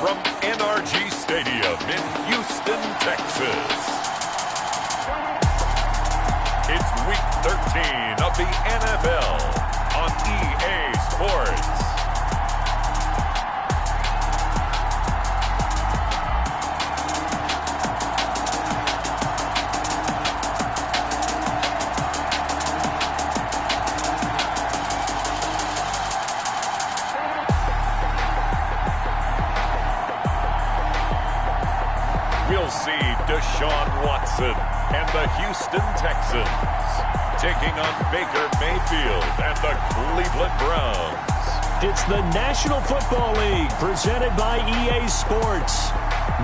from NRG Stadium in Houston, Texas. It's Week 13 of the NFL on EA Sports. We'll see Deshaun Watson and the Houston Texans taking on Baker Mayfield and the Cleveland Browns. It's the National Football League presented by EA Sports.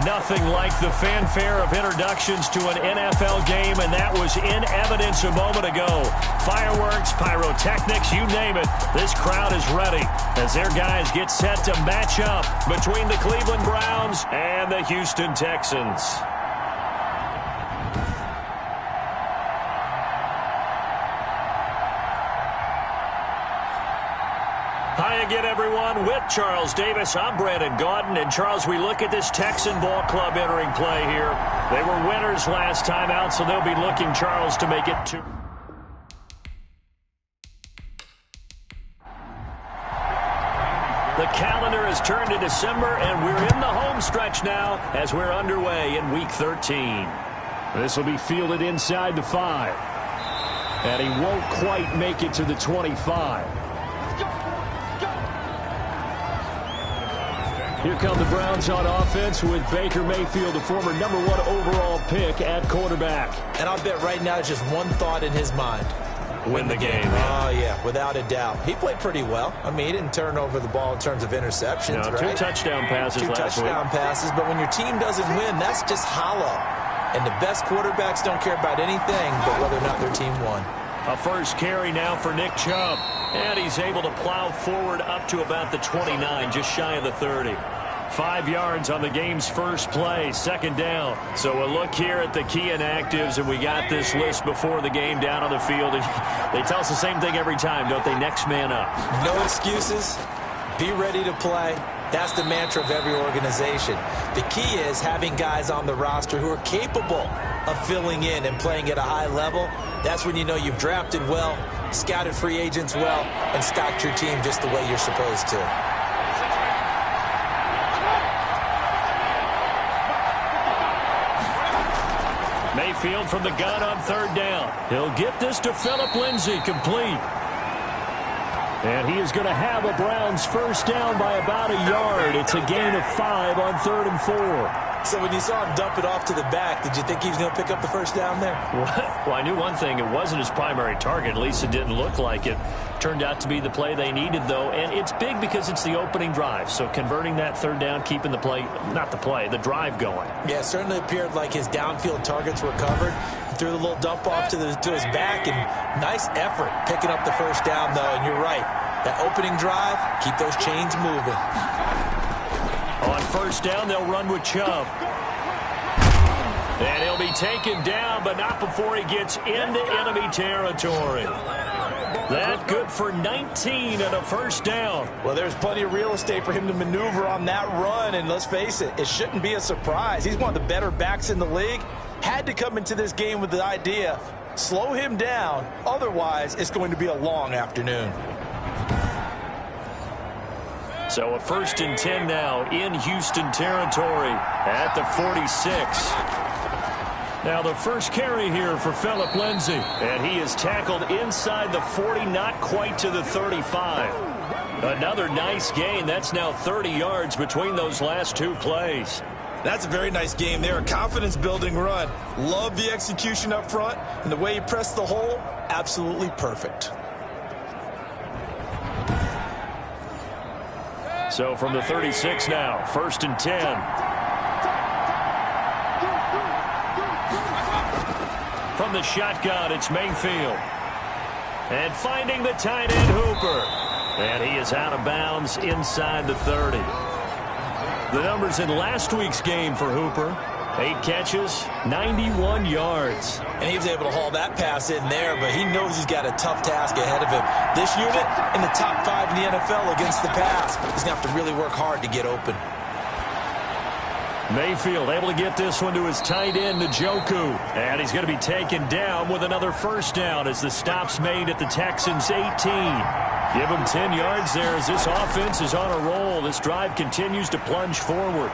Nothing like the fanfare of introductions to an NFL game, and that was in evidence a moment ago. Fireworks, pyrotechnics, you name it. This crowd is ready as their guys get set to match up between the Cleveland Browns and the Houston Texans. Hi again, everyone. With Charles Davis, I'm Brandon Gaudin. And, Charles, we look at this Texan ball club entering play here. They were winners last time out, so they'll be looking, Charles, to make it two. The calendar has turned to December, and we're in the home stretch now as we're underway in Week 13. This will be fielded inside the 5. And he won't quite make it to the 25. Here come the Browns on offense with Baker Mayfield, the former #1 overall pick at quarterback. And I'll bet right now just one thought in his mind. Win the game. Oh, yeah, without a doubt. He played pretty well. I mean, he didn't turn over the ball in terms of interceptions, no, right? 2 touchdown passes last week. 2 touchdown passes, but when your team doesn't win, that's just hollow. And the best quarterbacks don't care about anything but whether or not their team won. A first carry now for Nick Chubb. And he's able to plow forward up to about the 29, just shy of the 30. 5 yards on the game's first play, second down. So a look here at the key inactives, and we got this list before the game down on the field. And they tell us the same thing every time, don't they? Next man up. No excuses. Be ready to play. That's the mantra of every organization. The key is having guys on the roster who are capable of filling in and playing at a high level. That's when you know you've drafted well, scouted free agents well, and stocked your team just the way you're supposed to. Mayfield from the gun on third down. He'll get this to Phillip Lindsay, complete. And he is going to have a Browns first down by about a yard. It's a gain of 5 on 3rd and 4. So when you saw him dump it off to the back, did you think he was going to pick up the first down there? Well, I knew one thing. It wasn't his primary target. At least it didn't look like it. Turned out to be the play they needed, though. And it's big because it's the opening drive. So converting that third down, keeping the play, not the play, the drive going. Yeah, it certainly appeared like his downfield targets were covered. He threw the little dump off to his back, and nice effort picking up the first down, though. And you're right. That opening drive, keep those chains moving. On first down, they'll run with Chubb. And he'll be taken down, but not before he gets into enemy territory. That good for 19 and a first down. Well, there's plenty of real estate for him to maneuver on that run, and let's face it, it shouldn't be a surprise. He's one of the better backs in the league. Had to come into this game with the idea, slow him down, otherwise it's going to be a long afternoon. So a 1st and 10 now in Houston territory at the 46. Now the first carry here for Phillip Lindsay. And he is tackled inside the 40, not quite to the 35. Another nice gain. That's now 30 yards between those last 2 plays. That's a very nice game there. A confidence-building run. Love the execution up front. And the way he pressed the hole, absolutely perfect. So from the 36 now, 1st and 10. From the shotgun, it's Mayfield. And finding the tight end, Hooper. And he is out of bounds inside the 30. The numbers in last week's game for Hooper. 8 catches, 91 yards. And he was able to haul that pass in there, but he knows he's got a tough task ahead of him. This unit in the top 5 in the NFL against the pass. He's going to have to really work hard to get open. Mayfield able to get this one to his tight end, Njoku. And he's going to be taken down with another first down as the stop's made at the Texans' 18. Give him 10 yards there as this offense is on a roll. This drive continues to plunge forward.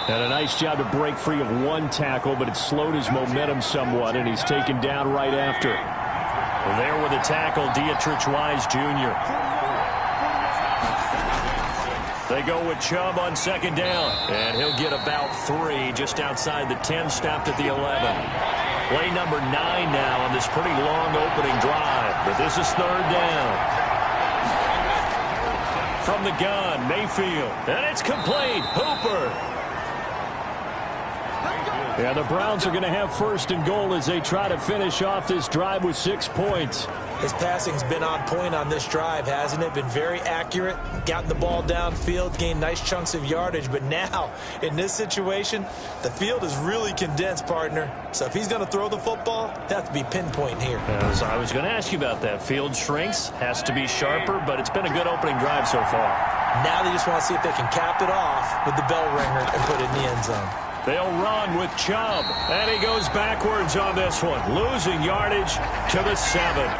And a nice job to break free of one tackle, but it slowed his momentum somewhat, and he's taken down right after. There with a tackle, Dietrich Wise Jr. They go with Chubb on second down, and he'll get about 3 just outside the 10, stopped at the 11. Play number 9 now on this pretty long opening drive, but this is third down. From the gun, Mayfield, and it's complete. Hooper. Yeah, the Browns are going to have first and goal as they try to finish off this drive with 6 points. His passing's been on point on this drive, hasn't it? Been very accurate, gotten the ball downfield, gained nice chunks of yardage. But now, in this situation, the field is really condensed, partner. So if he's going to throw the football, they have to be pinpoint here. As I was going to ask you about that. Field shrinks, has to be sharper, but it's been a good opening drive so far. Now they just want to see if they can cap it off with the bell ringer and put it in the end zone. They'll run with Chubb, and he goes backwards on this one, losing yardage to the 7.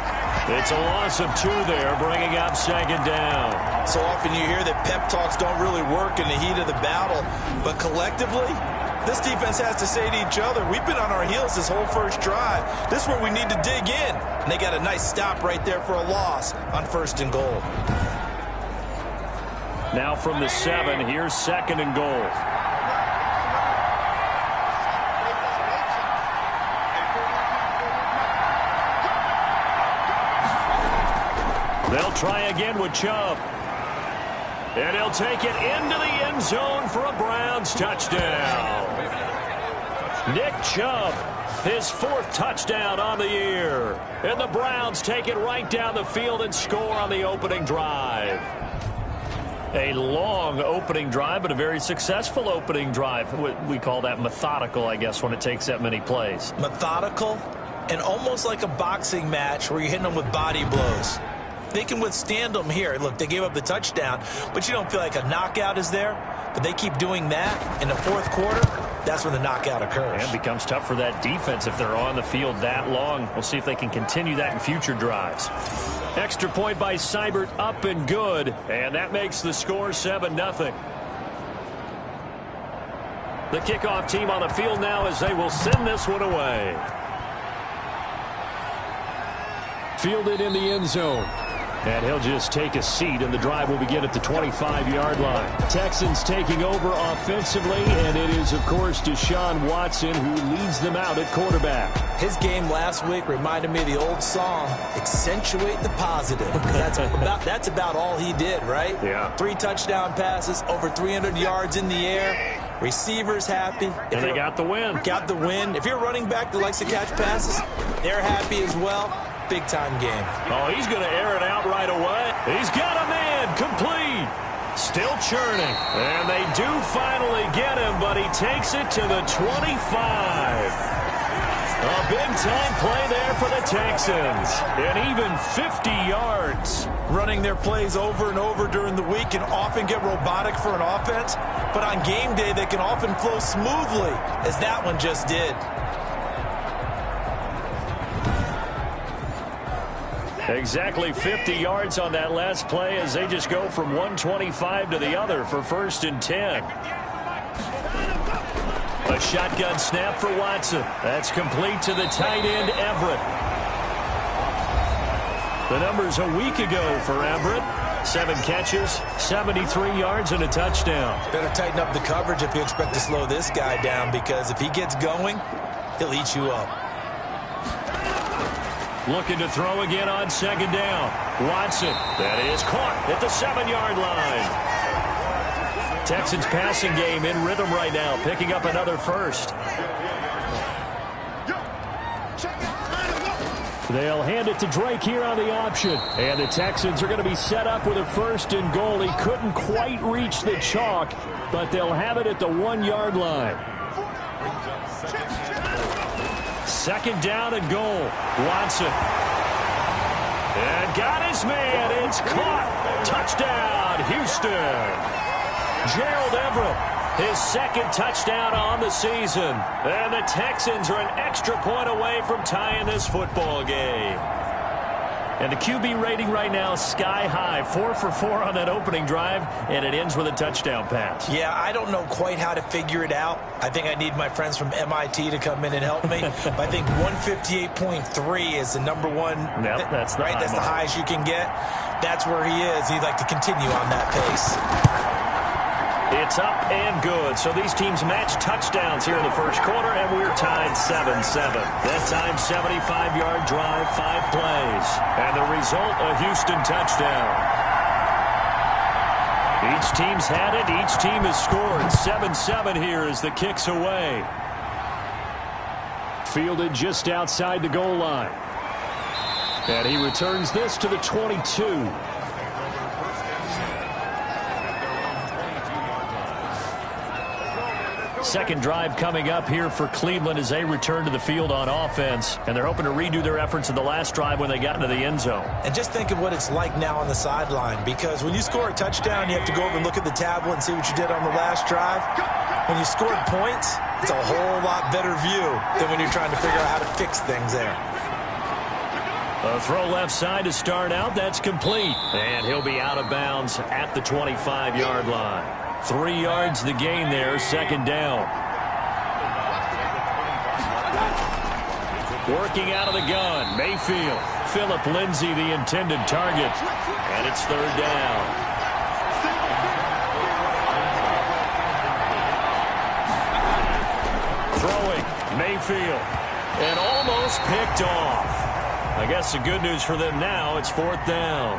It's a loss of 2 there, bringing up second down. So often you hear that pep talks don't really work in the heat of the battle, but collectively, this defense has to say to each other, we've been on our heels this whole first drive. This is where we need to dig in. And they got a nice stop right there for a loss on first and goal. Now from the 7, here's second and goal. They'll try again with Chubb. And he'll take it into the end zone for a Browns touchdown. Nick Chubb, his 4th touchdown on the year. And the Browns take it right down the field and score on the opening drive. A long opening drive, but a very successful opening drive. We call that methodical, I guess, when it takes that many plays. Methodical and almost like a boxing match where you're hitting them with body blows. They can withstand them here. Look, they gave up the touchdown, but you don't feel like a knockout is there. But they keep doing that in the 4th quarter. That's when the knockout occurs. And it becomes tough for that defense if they're on the field that long. We'll see if they can continue that in future drives. Extra point by Seibert, up and good. And that makes the score 7-0. The kickoff team on the field now as they will send this one away. Fielded in the end zone. And he'll just take a seat, and the drive will begin at the 25-yard line. Texans taking over offensively, and it is, of course, Deshaun Watson who leads them out at quarterback. His game last week reminded me of the old song, Accentuate the Positive. That's about all he did, right? Yeah. 3 touchdown passes, over 300 yards in the air. Receivers happy. And they got the win. Got the win. If you're a running back that likes to catch passes, they're happy as well. Big-time game. Oh, he's going to air it out right away. He's got a man complete. Still churning. And they do finally get him, but he takes it to the 25. A big-time play there for the Texans. And even 50 yards. Running their plays over and over during the week can often get robotic for an offense, but on game day they can often flow smoothly, as that one just did. Exactly 50 yards on that last play as they just go from 125 to the other for first and 10. A shotgun snap for Watson. That's complete to the tight end, Everett. The numbers a week ago for Everett. 7 catches, 73 yards, and a touchdown. Better tighten up the coverage if you expect to slow this guy down, because if he gets going, he'll eat you up. Looking to throw again on second down. Watson, that is caught at the 7-yard line. Texans passing game in rhythm right now, picking up another first. They'll hand it to Drake here on the option. And the Texans are going to be set up with a first and goal. He couldn't quite reach the chalk, but they'll have it at the 1-yard line. Second down and goal. Watson. And got his man. It's caught. Touchdown, Houston. Gerald Everett His second touchdown on the season. And the Texans are an extra point away from tying this football game. And the QB rating right now is sky high. 4 for 4 on that opening drive, and it ends with a touchdown pass. Yeah, I don't know quite how to figure it out. I think I need my friends from MIT to come in and help me. But I think 158.3 is the number one. Yep, that's the right. high That's mark. the highest you can get. That's where he is. He'd like to continue on that pace. It's up and good. So these teams match touchdowns here in the first quarter, and we're tied 7-7. That time, 75-yard drive, 5 plays. And the result, a Houston touchdown. Each team's had it. Each team has scored. 7-7 here as the kick's away. Fielded just outside the goal line. And he returns this to the 22. Second drive coming up here for Cleveland as they return to the field on offense. And they're hoping to redo their efforts in the last drive when they got into the end zone. And just think of what it's like now on the sideline, because when you score a touchdown, you have to go over and look at the tablet and see what you did on the last drive. When you scored points, it's a whole lot better view than when you're trying to figure out how to fix things there. A throw left side to start out. That's complete. And he'll be out of bounds at the 25-yard line. 3 yards the gain there, second down. Working out of the gun, Mayfield. Phillip Lindsay, the intended target. And it's third down. Throwing, Mayfield. And almost picked off. I guess the good news for them now, it's fourth down.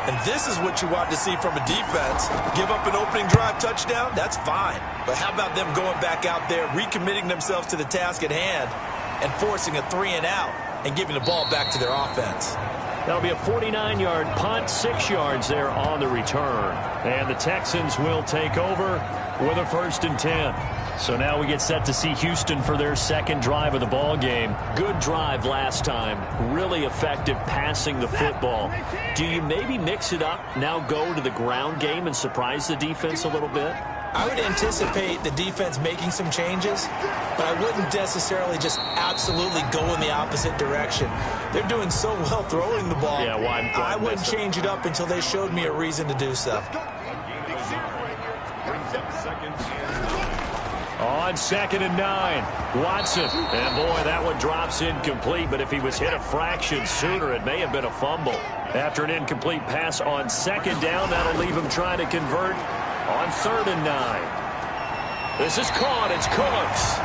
And this is what you want to see from a defense. Give up an opening drive touchdown, that's fine. But how about them going back out there, recommitting themselves to the task at hand, and forcing a 3-and-out and giving the ball back to their offense? That'll be a 49-yard punt, 6 yards there on the return. And the Texans will take over with a 1st and 10. So now we get set to see Houston for their second drive of the ball game. Good drive last time. Really effective passing the football. Do you maybe mix it up, now go to the ground game and surprise the defense a little bit? I would anticipate the defense making some changes, but I wouldn't necessarily just absolutely go in the opposite direction. They're doing so well throwing the ball. Yeah, why I wouldn't change it up until they showed me a reason to do so. On 2nd and 9, Watson. And boy, that one drops incomplete, but if he was hit a fraction sooner, it may have been a fumble. After an incomplete pass on 2nd down, that'll leave him trying to convert on 3rd and 9. This is caught. It's Cooks.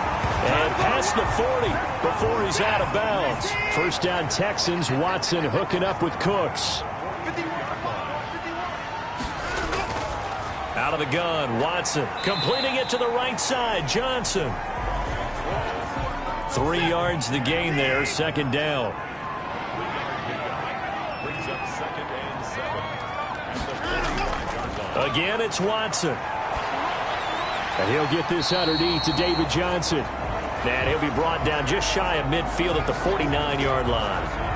And past the 40 before he's out of bounds. First down Texans. Watson hooking up with Cooks. Out of the gun, Watson completing it to the right side. Johnson. 3 yards the gain there, 2nd down. Again, it's Watson. And he'll get this underneath to David Johnson. And he'll be brought down just shy of midfield at the 49-yard line.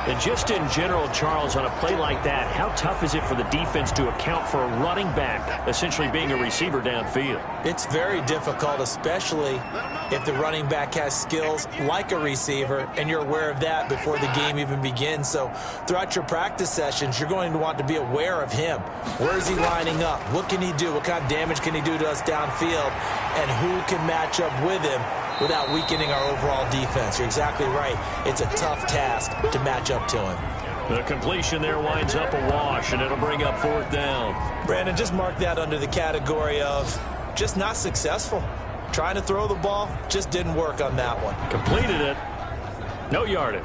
And just in general, Charles, on a play like that, how tough is it for the defense to account for a running back essentially being a receiver downfield? It's very difficult, especially if the running back has skills like a receiver, and you're aware of that before the game even begins. So throughout your practice sessions, you're going to want to be aware of him. Where is he lining up? What can he do? What kind of damage can he do to us downfield? And who can match up with him without weakening our overall defense? You're exactly right. It's a tough task to match up to him. The completion there winds up a wash, and it'll bring up 4th down. Brandon, just mark that under the category of just not successful. Trying to throw the ball, just didn't work on that one. Completed it. No yardage.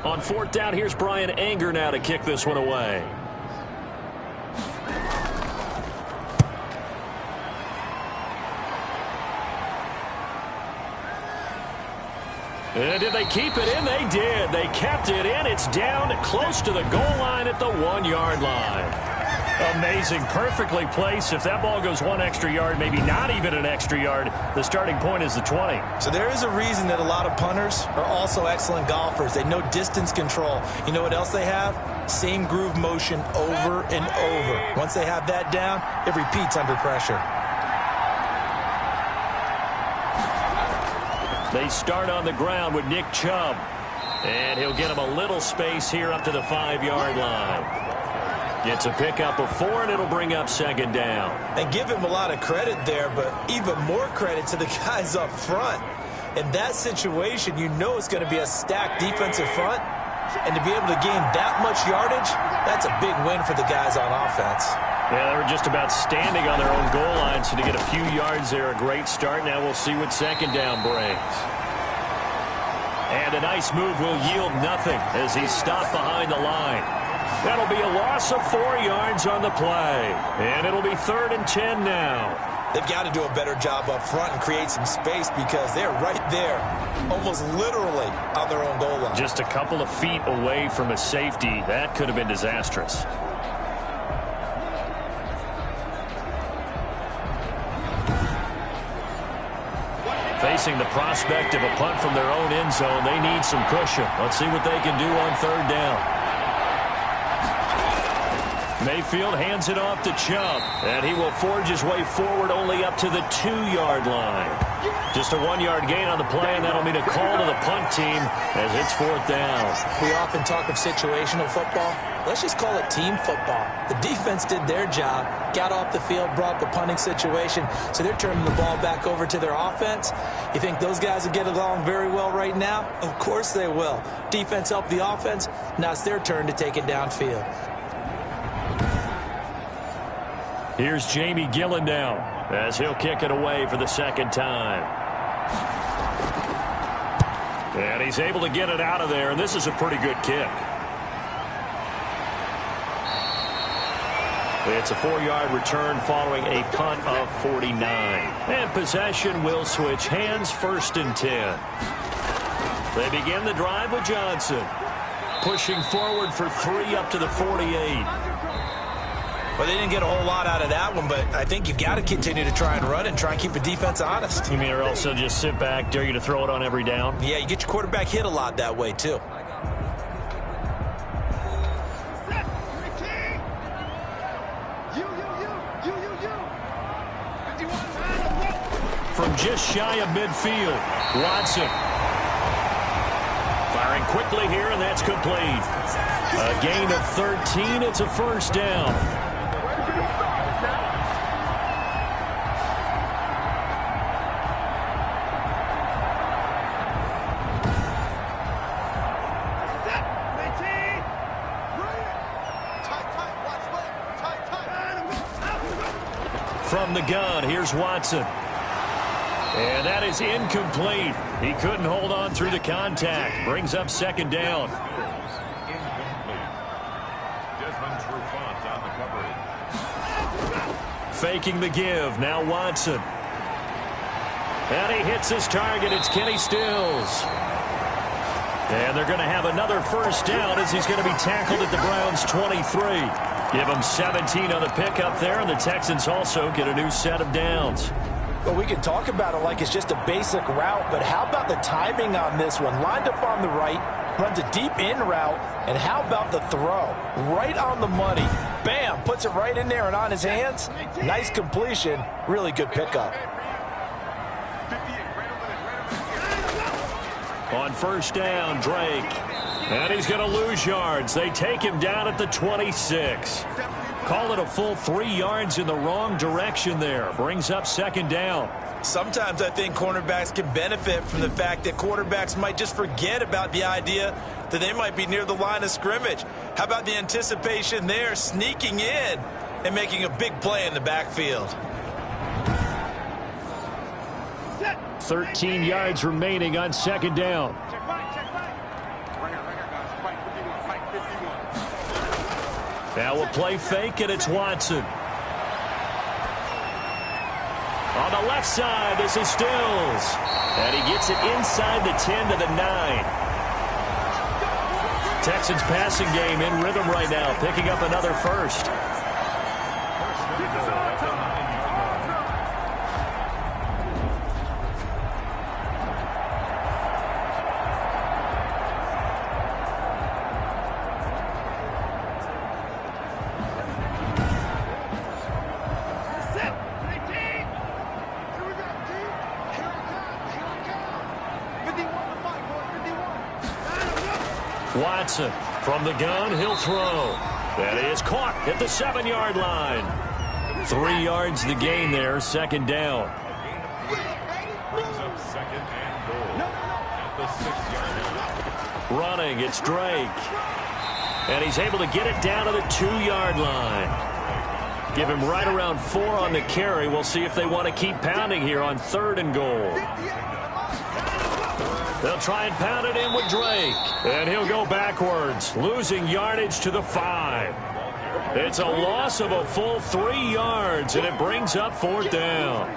On 4th down, here's Brian Anger now to kick this one away. And did they keep it in? They did. They kept it in. It's down close to the goal line at the 1-yard line. Amazing. Perfectly placed. If that ball goes one extra yard, maybe not even an extra yard, the starting point is the 20. So there is a reason that a lot of punters are also excellent golfers. They know distance control. You know what else they have? Same groove motion over and over. Once they have that down, it repeats under pressure. They start on the ground with Nick Chubb. And he'll get him a little space here up to the 5-yard line. Gets a pickup of 4, and it'll bring up second down. And give him a lot of credit there, but even more credit to the guys up front. In that situation, you know it's going to be a stacked defensive front. And to be able to gain that much yardage, that's a big win for the guys on offense. Yeah, they were just about standing on their own goal line, so to get a few yards there, a great start. Now we'll see what second down brings. And a nice move will yield nothing as he's stopped behind the line. That'll be a loss of 4 yards on the play. And it'll be 3rd and 10 now. They've got to do a better job up front and create some space because they're right there, almost literally on their own goal line. Just a couple of feet away from a safety. That could have been disastrous. Facing the prospect of a punt from their own end zone, they need some cushion. Let's see what they can do on 3rd down. Mayfield hands it off to Chubb, and he will forge his way forward only up to the 2-yard line. Just a 1-yard gain on the play, and that'll mean a call to the punt team as it's 4th down. We often talk of situational football. Let's just call it team football. The defense did their job, got off the field, brought the punting situation, so they're turning the ball back over to their offense. You think those guys will get along very well right now? Of course they will. Defense helped the offense. Now it's their turn to take it downfield. Here's Jamie Gillen now as he'll kick it away for the 2nd time. And he's able to get it out of there, and this is a pretty good kick. It's a 4-yard return following a punt of 49. And possession will switch hands, 1st and 10. They begin the drive with Johnson. Pushing forward for 3 up to the 48. Well, they didn't get a whole lot out of that one, but I think you've got to continue to try and run and try and keep the defense honest. You mean or also just sit back, dare you to throw it on every down? Yeah, you get your quarterback hit a lot that way, too. From just shy of midfield, Watson. Firing quickly here, and that's complete. A gain of 13. It's a 1st down. From the gun, here's Watson. And that is incomplete. He couldn't hold on through the contact. Brings up 2nd down. Faking the give. Now Watson. And he hits his target. It's Kenny Stills. And they're going to have another 1st down as he's going to be tackled at the Browns' 23. Give them 17 on the pickup there, and the Texans also get a new set of downs. Well, we can talk about it like it's just a basic route, but how about the timing on this one? Lined up on the right, runs a deep in route, and how about the throw? Right on the money. Bam! Puts it right in there and on his hands. Nice completion. Really good pickup. On 1st down, Drake. And he's going to lose yards. They take him down at the 26. Call it a full 3 yards in the wrong direction there. Brings up 2nd down. Sometimes I think cornerbacks can benefit from the fact that quarterbacks might just forget about the idea that they might be near the line of scrimmage. How about the anticipation there, sneaking in and making a big play in the backfield? 13 yards remaining on 2nd down. Now we'll play fake, and it's Watson. On the left side, this is Stills. And he gets it inside the 10 to the 9. Texans passing game in rhythm right now, picking up another 1st. Watson from the gun, he'll throw. That is caught at the 7-yard line. 3 yards the gain there, second down. Brings up second and goal at the 6-yard line. Running, it's Drake. And he's able to get it down to the 2-yard line. Give him right around 4 on the carry. We'll see if they want to keep pounding here on 3rd and goal. They'll try and pound it in with Drake. And he'll go backwards, losing yardage to the 5. It's a loss of a full 3 yards, and it brings up 4th down.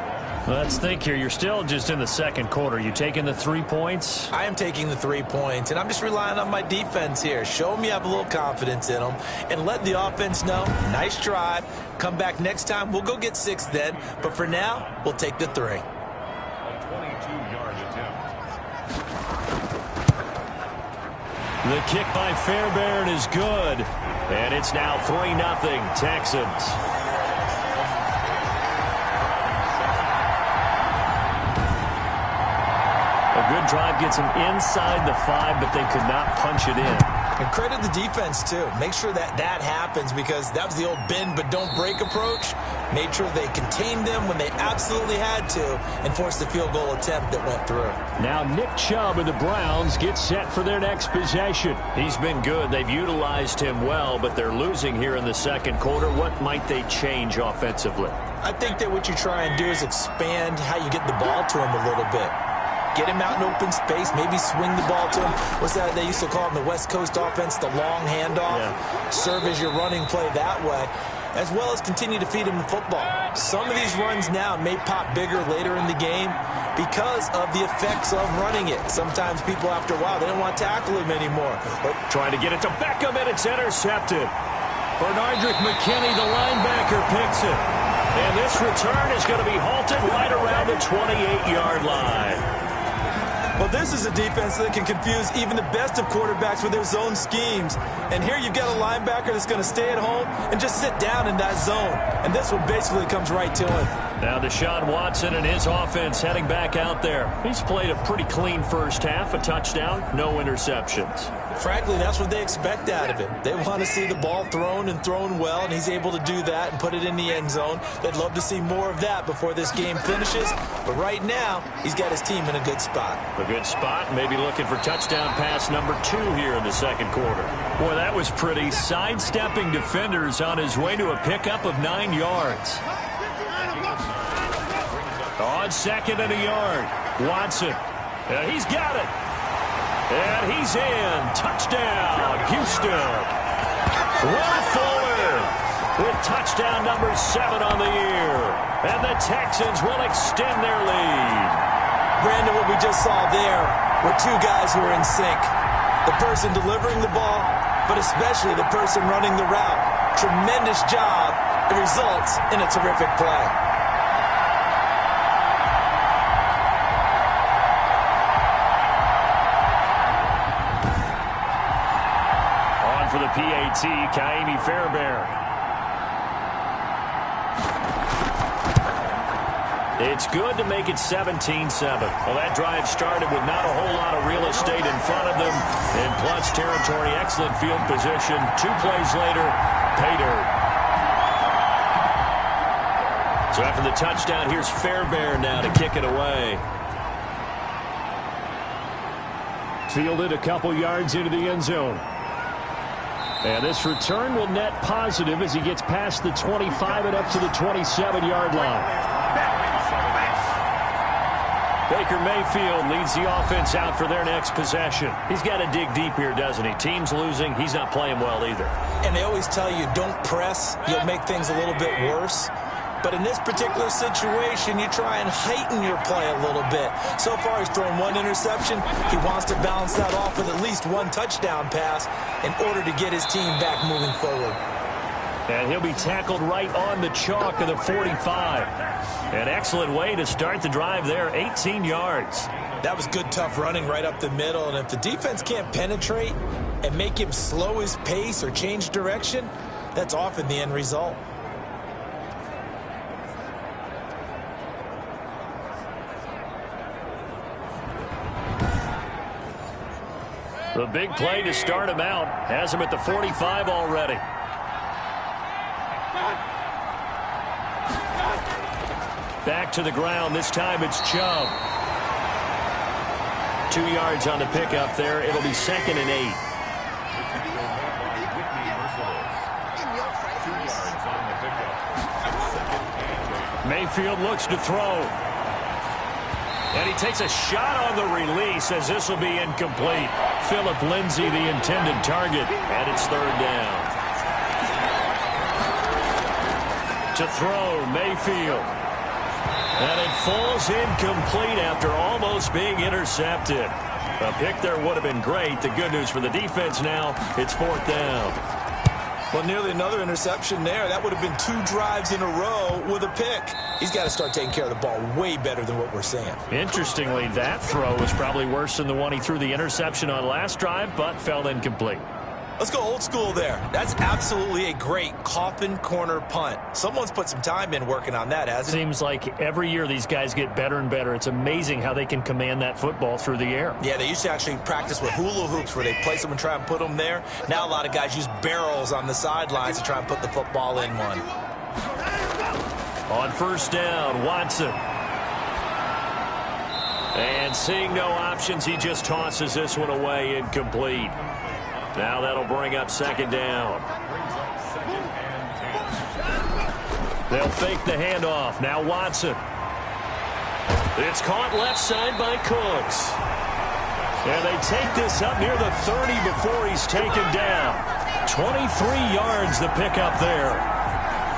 Let's think here. You're still just in the second quarter. You taking the 3 points? I am taking the 3 points, and I'm just relying on my defense here. Show them you have a little confidence in them, and let the offense know, nice drive. Come back next time. We'll go get 6 then, but for now, we'll take the 3. A 22-yard attempt. The kick by Fairbairn is good, and it's now 3-0 Texans. A good drive gets them inside the 5, but they could not punch it in. And credit the defense, too. Make sure that happens, because that was the old bend but don't break approach. Made sure they contained them when they absolutely had to and forced the field goal attempt that went through. Now Nick Chubb of the Browns gets set for their next possession. He's been good. They've utilized him well, but they're losing here in the second quarter. What might they change offensively? I think that what you try and do is expand how you get the ball to him a little bit. Get him out in open space, maybe swing the ball to him. What's that they used to call in the West Coast offense, the long handoff? Yeah. Serve as your running play that way, as well as continue to feed him the football. Some of these runs now may pop bigger later in the game because of the effects of running it. Sometimes people, after a while, they don't want to tackle him anymore. But trying to get it to Beckham, and it's intercepted. Bernardrick McKinney, the linebacker, picks it. And this return is going to be halted right around the 28-yard line. Well, this is a defense that can confuse even the best of quarterbacks with their zone schemes. And here you've got a linebacker that's going to stay at home and just sit down in that zone. And this one basically comes right to him. Now Deshaun Watson and his offense heading back out there. He's played a pretty clean first half, a touchdown, no interceptions. Frankly, that's what they expect out of him. They want to see the ball thrown and thrown well, and he's able to do that and put it in the end zone. They'd love to see more of that before this game finishes. But right now, he's got his team in a good spot. A good spot, maybe looking for touchdown pass number 2 here in the second quarter. Boy, that was pretty. Sidestepping defenders on his way to a pickup of 9 yards. On 2nd and a yard, Watson. He's got it. And he's in. Touchdown, Houston. Will Fuller with touchdown number 7 on the year. And the Texans will extend their lead. Brandon, what we just saw there were 2 guys who are in sync. The person delivering the ball, but especially the person running the route. Tremendous job. It results in a terrific play. For the PAT, Kaimi Fairbairn. It's good to make it 17-7. Well, that drive started with not a whole lot of real estate in front of them. In plus territory, excellent field position. 2 plays later, pay dirt. So after the touchdown, here's Fairbairn now to kick it away. Fielded a couple yards into the end zone. And this return will net positive as he gets past the 25 and up to the 27-yard line. Baker Mayfield leads the offense out for their next possession. He's got to dig deep here, doesn't he? Team's losing. He's not playing well either. And they always tell you, don't press. You'll make things a little bit worse. But in this particular situation, you try and heighten your play a little bit. So far, he's thrown 1 interception. He wants to balance that off with at least 1 touchdown pass in order to get his team back moving forward. And he'll be tackled right on the chalk of the 45. An excellent way to start the drive there, 18 yards. That was good, tough running right up the middle. And if the defense can't penetrate and make him slow his pace or change direction, that's often the end result. The big play to start him out has him at the 45 already. Back to the ground. This time it's Chubb. 2 yards on the pickup there. It'll be 2nd and 8. Mayfield looks to throw. And he takes a shot on the release as this will be incomplete. Phillip Lindsay, the intended target, and it's 3rd down. To throw, Mayfield. And it falls incomplete after almost being intercepted. A pick there would have been great. The good news for the defense now, it's 4th down. Well, nearly another interception there. That would have been 2 drives in a row with a pick. He's got to start taking care of the ball way better than what we're seeing. Interestingly, that throw was probably worse than the one he threw the interception on last drive, but fell incomplete. Let's go old school there. That's absolutely a great coffin corner punt. Someone's put some time in working on that, hasn't it? Seems like every year these guys get better and better. It's amazing how they can command that football through the air. Yeah, they used to actually practice with hula hoops where they place them and try and put them there. Now a lot of guys use barrels on the sidelines to try and put the football in one. On 1st down, Watson. And seeing no options, he just tosses this one away, incomplete. Now that'll bring up 2nd down. They'll fake the handoff. Now Watson. It's caught left side by Cooks. And they take this up near the 30 before he's taken down. 23 yards the pickup there.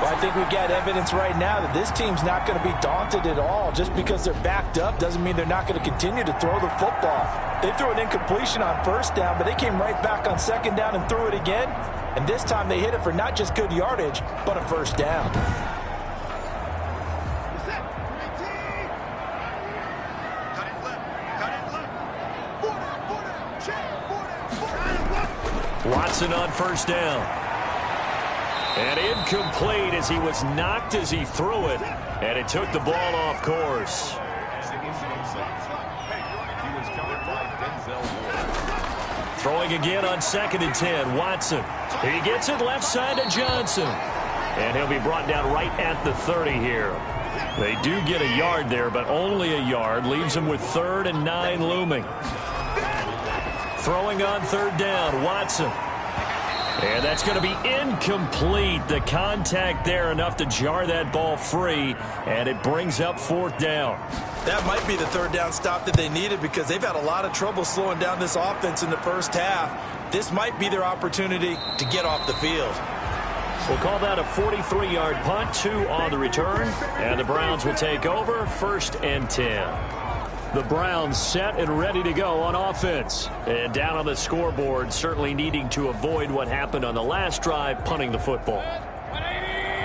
Well, I think we've got evidence right now that this team's not going to be daunted at all. Just because they're backed up doesn't mean they're not going to continue to throw the football. They threw an incompletion on 1st down, but they came right back on 2nd down and threw it again. And this time they hit it for not just good yardage, but a 1st down. Watson on 1st down. And incomplete as he was knocked as he threw it. And it took the ball off course. Throwing again on 2nd and 10. Watson. He gets it left side to Johnson. And he'll be brought down right at the 30 here. They do get a yard there, but only a yard. Leaves them with 3rd and 9 looming. Throwing on 3rd down. Watson. And that's going to be incomplete. The contact there enough to jar that ball free, and it brings up 4th down. That might be the 3rd down stop that they needed because they've had a lot of trouble slowing down this offense in the 1st half. This might be their opportunity to get off the field. We'll call that a 43-yard punt, 2 on the return, and the Browns will take over 1st and 10. The Browns set and ready to go on offense. And down on the scoreboard, certainly needing to avoid what happened on the last drive, punting the football.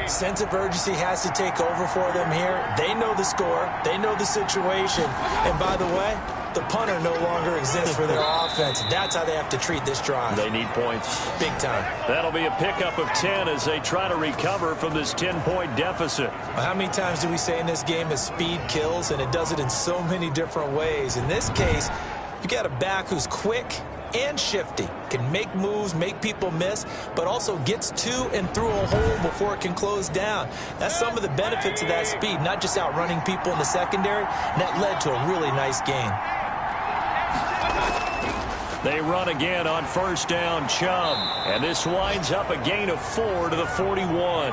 Sense of urgency has to take over for them here. They know the score. They know the situation. And by the way, the punter no longer exists for their offense. That's how they have to treat this drive. They need points. Big time. That'll be a pickup of 10 as they try to recover from this 10-point deficit. Well, how many times do we say in this game that speed kills, and it does it in so many different ways? In this case, you got a back who's quick and shifty, can make moves, make people miss, but also gets to and through a hole before it can close down. That's some of the benefits of that speed, not just outrunning people in the secondary, and that led to a really nice game. They run again on 1st down, Chubb, and this winds up a gain of 4 to the 41.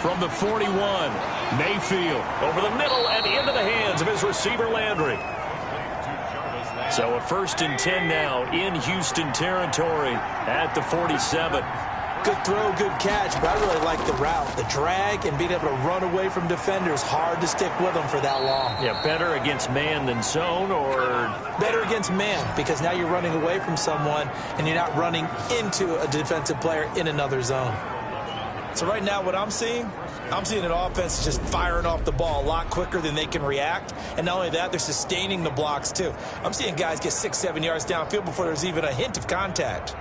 From the 41, Mayfield over the middle and into the hands of his receiver Landry. So a 1st and 10 now in Houston territory at the 47. Good throw, good catch, but I really like the route. The drag and being able to run away from defenders. Hard to stick with them for that long. Yeah, better against man than zone, or better against man, because now you're running away from someone and you're not running into a defensive player in another zone. So right now what I'm seeing an offense just firing off the ball a lot quicker than they can react. And not only that, they're sustaining the blocks too. I'm seeing guys get 6-7 yards downfield before there's even a hint of contact.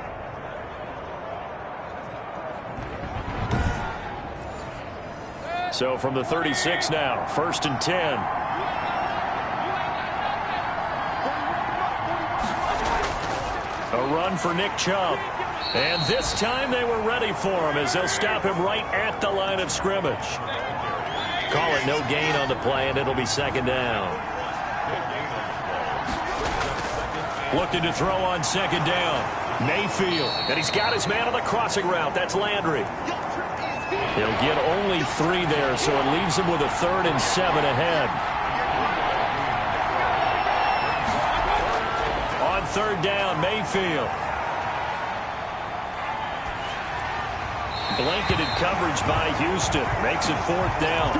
So from the 36 now, 1st and 10. A run for Nick Chubb. And this time they were ready for him as they'll stop him right at the line of scrimmage. Call it no gain on the play, and it'll be 2nd down. Looking to throw on 2nd down. Mayfield, and he's got his man on the crossing route. That's Landry. He'll get only 3 there, so it leaves him with a 3rd and 7 ahead. On 3rd down, Mayfield. Blanketed coverage by Houston. Makes it 4th down.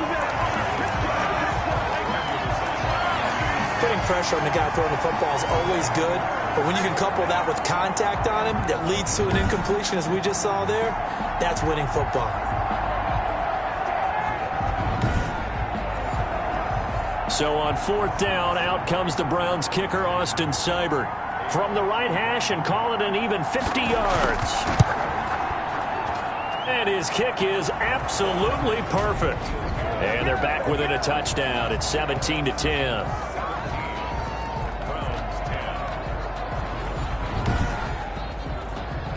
Putting pressure on the guy throwing the football is always good, but when you can couple that with contact on him that leads to an incompletion, as we just saw there, that's winning football. So on 4th down, out comes the Browns kicker, Austin Seibert. From the right hash, and call it an even 50 yards. And his kick is absolutely perfect. And they're back within a touchdown. It's 17-10.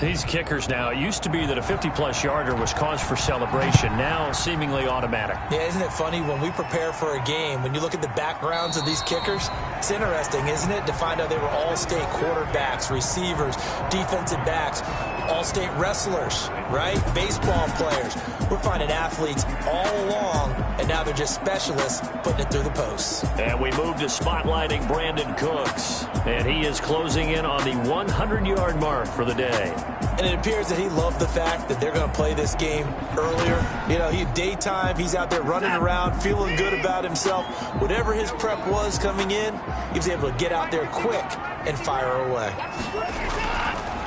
These kickers now, it used to be that a 50-plus yarder was cause for celebration. Now seemingly automatic. Yeah, isn't it funny when we prepare for a game, when you look at the backgrounds of these kickers, it's interesting, isn't it, to find out they were all-state quarterbacks, receivers, defensive backs, all-state wrestlers, right? Baseball players. We're finding athletes all along, and now they're just specialists putting it through the posts. And we move to spotlighting Brandon Cooks. And he is closing in on the 100-yard mark for the day. And it appears that he loved the fact that they're going to play this game earlier. You know, daytime, he's out there running around, feeling good about himself. Whatever his prep was coming in, he was able to get out there quick and fire away.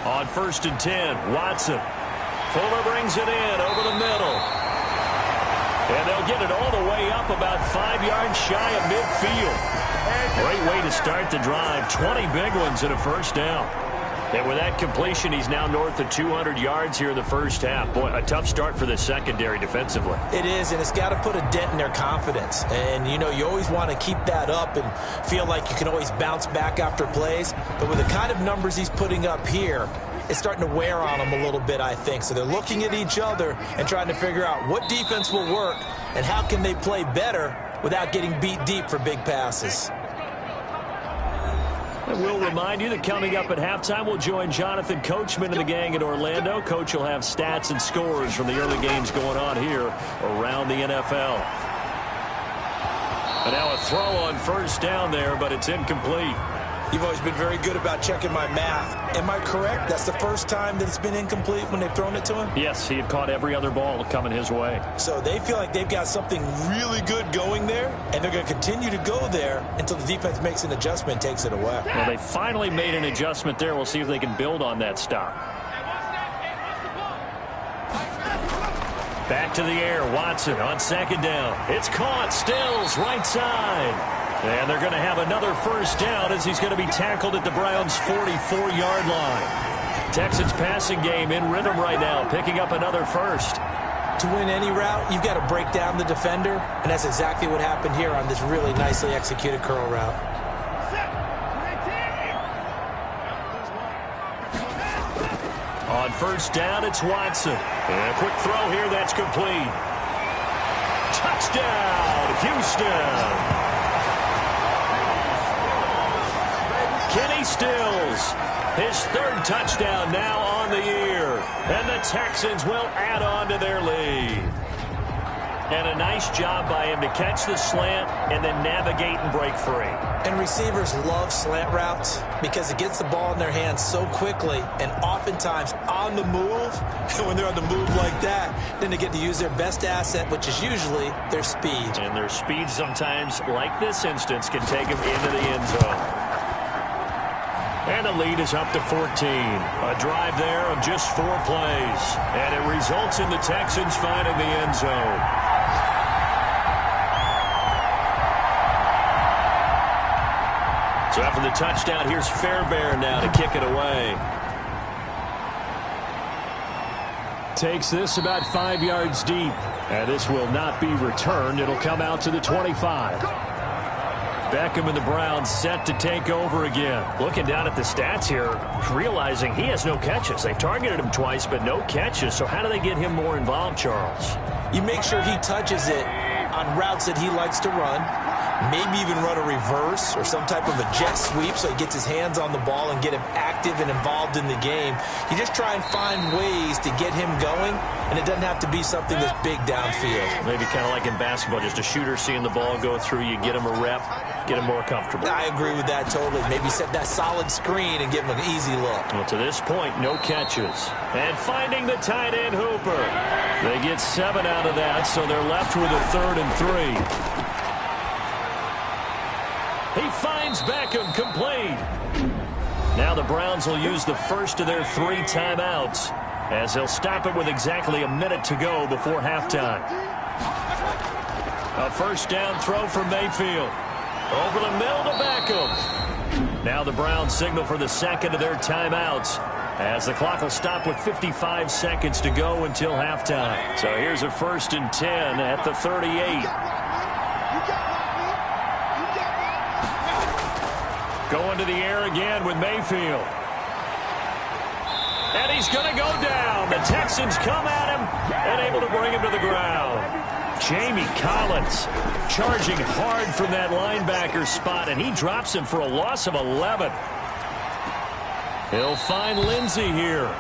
On 1st and 10, Watson. Fuller brings it in over the middle. And they'll get it all the way up about 5 yards shy of midfield. Great way to start the drive. 20 big ones in a 1st down. And with that completion, he's now north of 200 yards here in the 1st half. Boy, a tough start for the secondary defensively. It is, and it's got to put a dent in their confidence. And, you know, you always want to keep that up and feel like you can always bounce back after plays. But with the kind of numbers he's putting up here, it's starting to wear on them a little bit, I think. So they're looking at each other and trying to figure out what defense will work and how can they play better without getting beat deep for big passes. And we'll remind you that coming up at halftime, we'll join Jonathan Coachman and the gang in Orlando. Coach will have stats and scores from the early games going on here around the NFL. And now a throw on 1st down there, but it's incomplete. You've always been very good about checking my math. Am I correct? That's the first time that it's been incomplete when they've thrown it to him? Yes, he had caught every other ball coming his way. So they feel like they've got something really good going there, and they're going to continue to go there until the defense makes an adjustment and takes it away. Well, they finally made an adjustment there. We'll see if they can build on that stop. Back to the air, Watson on 2nd down. It's caught, Stills, right side. And they're going to have another 1st down as he's going to be tackled at the Browns' 44-yard line. Texans passing game in rhythm right now, picking up another 1st. To win any route, you've got to break down the defender, and that's exactly what happened here on this really nicely executed curl route. On 1st down, it's Watson. And a quick throw here, that's complete. Touchdown, Houston. Kenny Stills, his 3rd touchdown now on the year. And the Texans will add on to their lead. And a nice job by him to catch the slant and then navigate and break free. And receivers love slant routes because it gets the ball in their hands so quickly and oftentimes on the move. And when they're on the move like that, then they get to use their best asset, which is usually their speed. And their speed sometimes, like this instance, can take them into the end zone. And the lead is up to 14. A drive there of just 4 plays. And it results in the Texans finding the end zone. So after the touchdown, here's Fairbairn now to kick it away. Takes this about 5 yards deep. And this will not be returned. It'll come out to the 25. Beckham and the Browns set to take over again. Looking down at the stats here, realizing he has no catches. They've targeted him twice, but no catches. So how do they get him more involved, Charles? You make sure he touches it on routes that he likes to run. Maybe even run a reverse or some type of a jet sweep so he gets his hands on the ball and get him active and involved in the game. You just try and find ways to get him going, and it doesn't have to be something that's big downfield. Maybe kind of like in basketball, just a shooter seeing the ball go through, you get him a rep, get him more comfortable. I agree with that totally. Maybe set that solid screen and give him an easy look. Well, to this point, no catches. And finding the tight end Hooper. They get 7 out of that, so they're left with a 3rd and 3. He finds Beckham, complete. Now the Browns will use the first of their 3 timeouts as they'll stop it with exactly a minute to go before halftime. A first down throw for Mayfield. Over the middle to Beckham. Now the Browns signal for the second of their timeouts as the clock will stop with 55 seconds to go until halftime. So here's a 1st and 10 at the 38. Going to the air again with Mayfield. And he's going to go down. The Texans come at him and able to bring him to the ground. Jamie Collins charging hard from that linebacker spot, and he drops him for a loss of 11. He'll find Lindsey here.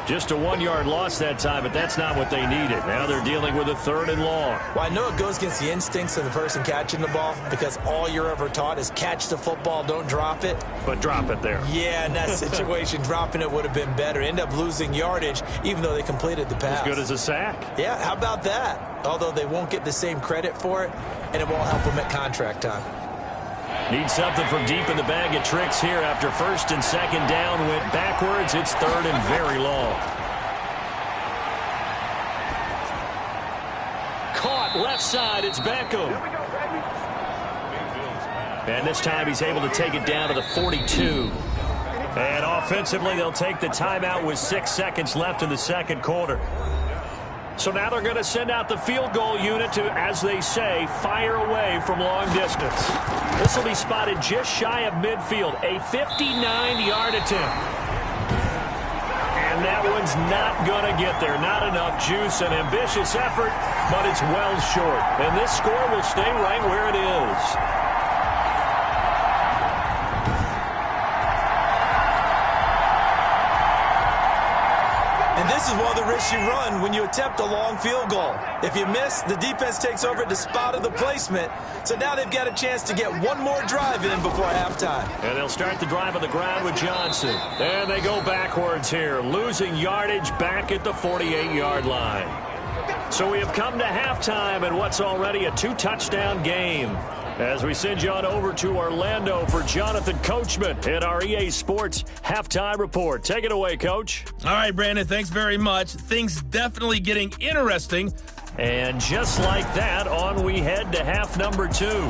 Just a 1-yard loss that time, but that's not what they needed. Now they're dealing with a 3rd and long. Well, I know it goes against the instincts of the person catching the ball because all you're ever taught is catch the football, don't drop it. But drop it there. Yeah, in that situation, dropping it would have been better. End up losing yardage, even though they completed the pass. As good as a sack. Yeah, how about that? Although they won't get the same credit for it, and it won't help them at contract time. Need something from deep in the bag of tricks here after 1st and 2nd down went backwards. It's 3rd and very long. Caught left side. It's Beckham. And this time he's able to take it down to the 42. And offensively they'll take the timeout with 6 seconds left in the 2nd quarter. So now they're going to send out the field goal unit to, as they say, fire away from long distance. This will be spotted just shy of midfield, a 59-yard attempt. And that one's not going to get there. Not enough juice, an ambitious effort, but it's well short. And this score will stay right where it is. And this is one of the risks you run when you attempt a long field goal. If you miss, the defense takes over at the spot of the placement. So now they've got a chance to get one more drive in before halftime. And they'll start the drive on the ground with Johnson. And they go backwards here, losing yardage back at the 48-yard line. So we have come to halftime in what's already a 2-touchdown game. As we send you on over to Orlando for Jonathan Coachman in our EA Sports Halftime Report. Take it away, Coach. All right, Brandon, thanks very much. Things definitely getting interesting. And just like that, on we head to half number 2.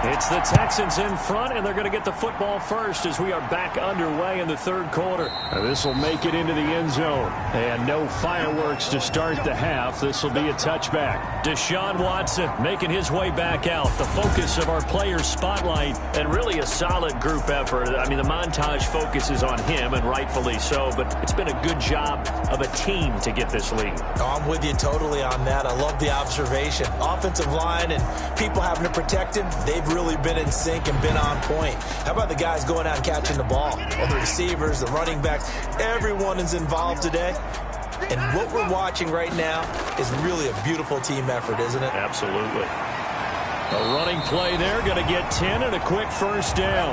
It's the Texans in front, and they're going to get the football first as we are back underway in the 3rd quarter. This will make it into the end zone. And no fireworks to start the half. This will be a touchback. Deshaun Watson making his way back out. The focus of our players' spotlight, and really a solid group effort. I mean, the montage focuses on him, and rightfully so, but it's been a good job of a team to get this lead. Oh, I'm with you totally on that. I love the observation. Offensive line and people having to protect him, they've really been in sync and been on point. How about the guys going out and catching the ball? Well, the receivers, the running backs, everyone is involved today. And what we're watching right now is really a beautiful team effort, isn't it? Absolutely. A running play there, going to get 10 and a quick first down.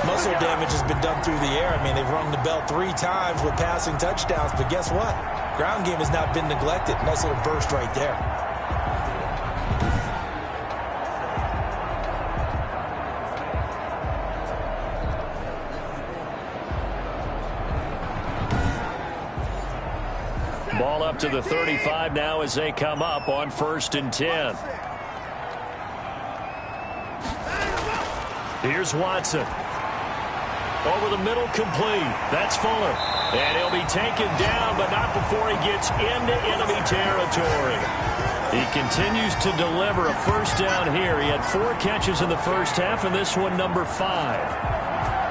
Muscle damage has been done through the air. I mean, they've rung the bell 3 times with passing touchdowns, but guess what? Ground game has not been neglected. Nice little burst right there. Ball up to the 35 now as they come up on 1st and 10. Here's Watson. Over the middle, complete. That's Fuller. And he'll be taken down, but not before he gets into enemy territory. He continues to deliver a first down here. He had 4 catches in the first half, and this one number 5.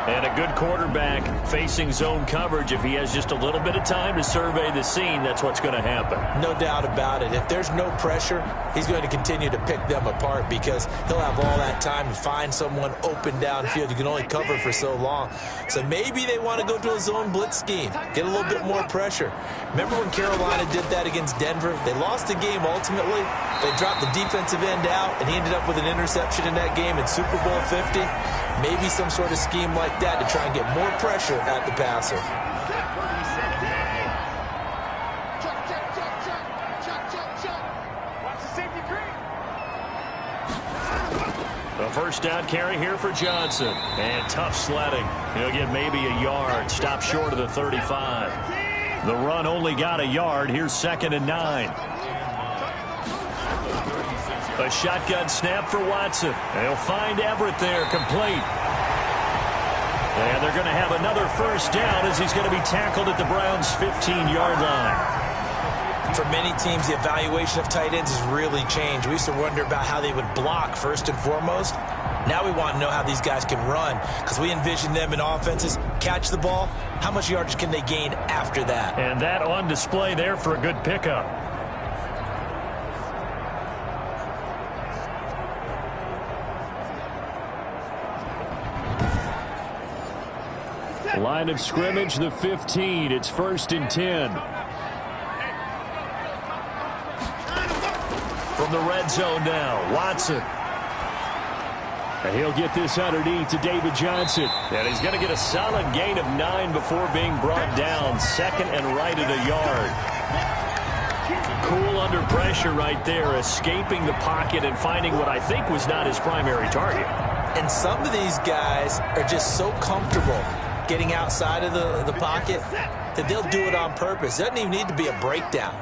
And a good quarterback facing zone coverage. If he has just a little bit of time to survey the scene, that's what's going to happen. No doubt about it. If there's no pressure, he's going to continue to pick them apart because he'll have all that time to find someone open downfield. You can only cover for so long. So maybe they want to go to a zone blitz scheme, get a little bit more pressure. Remember when Carolina did that against Denver? They lost the game ultimately. They dropped the defensive end out, and he ended up with an interception in that game in Super Bowl 50. Maybe some sort of scheme like that to try and get more pressure at the passer. A first down carry here for Johnson. And tough sledding. He'll get maybe a yard. Stop short of the 35. The run only got a yard. Here's 2nd and 9. A shotgun snap for Watson. They'll find Everett there, complete. And they're going to have another first down as he's going to be tackled at the Browns' 15-yard line. For many teams, the evaluation of tight ends has really changed. We used to wonder about how they would block first and foremost. Now we want to know how these guys can run because we envision them in offenses. Catch the ball. How much yardage can they gain after that? And that on display there for a good pickup. Line of scrimmage, the 15. It's 1st and 10. From the red zone now, Watson. And he'll get this underneath to David Johnson. And he's going to get a solid gain of 9 before being brought down. 2nd and right at a yard. Cool under pressure right there, escaping the pocket and finding what I think was not his primary target. And some of these guys are just so comfortable getting outside of the pocket that they'll do it on purpose. It doesn't even need to be a breakdown.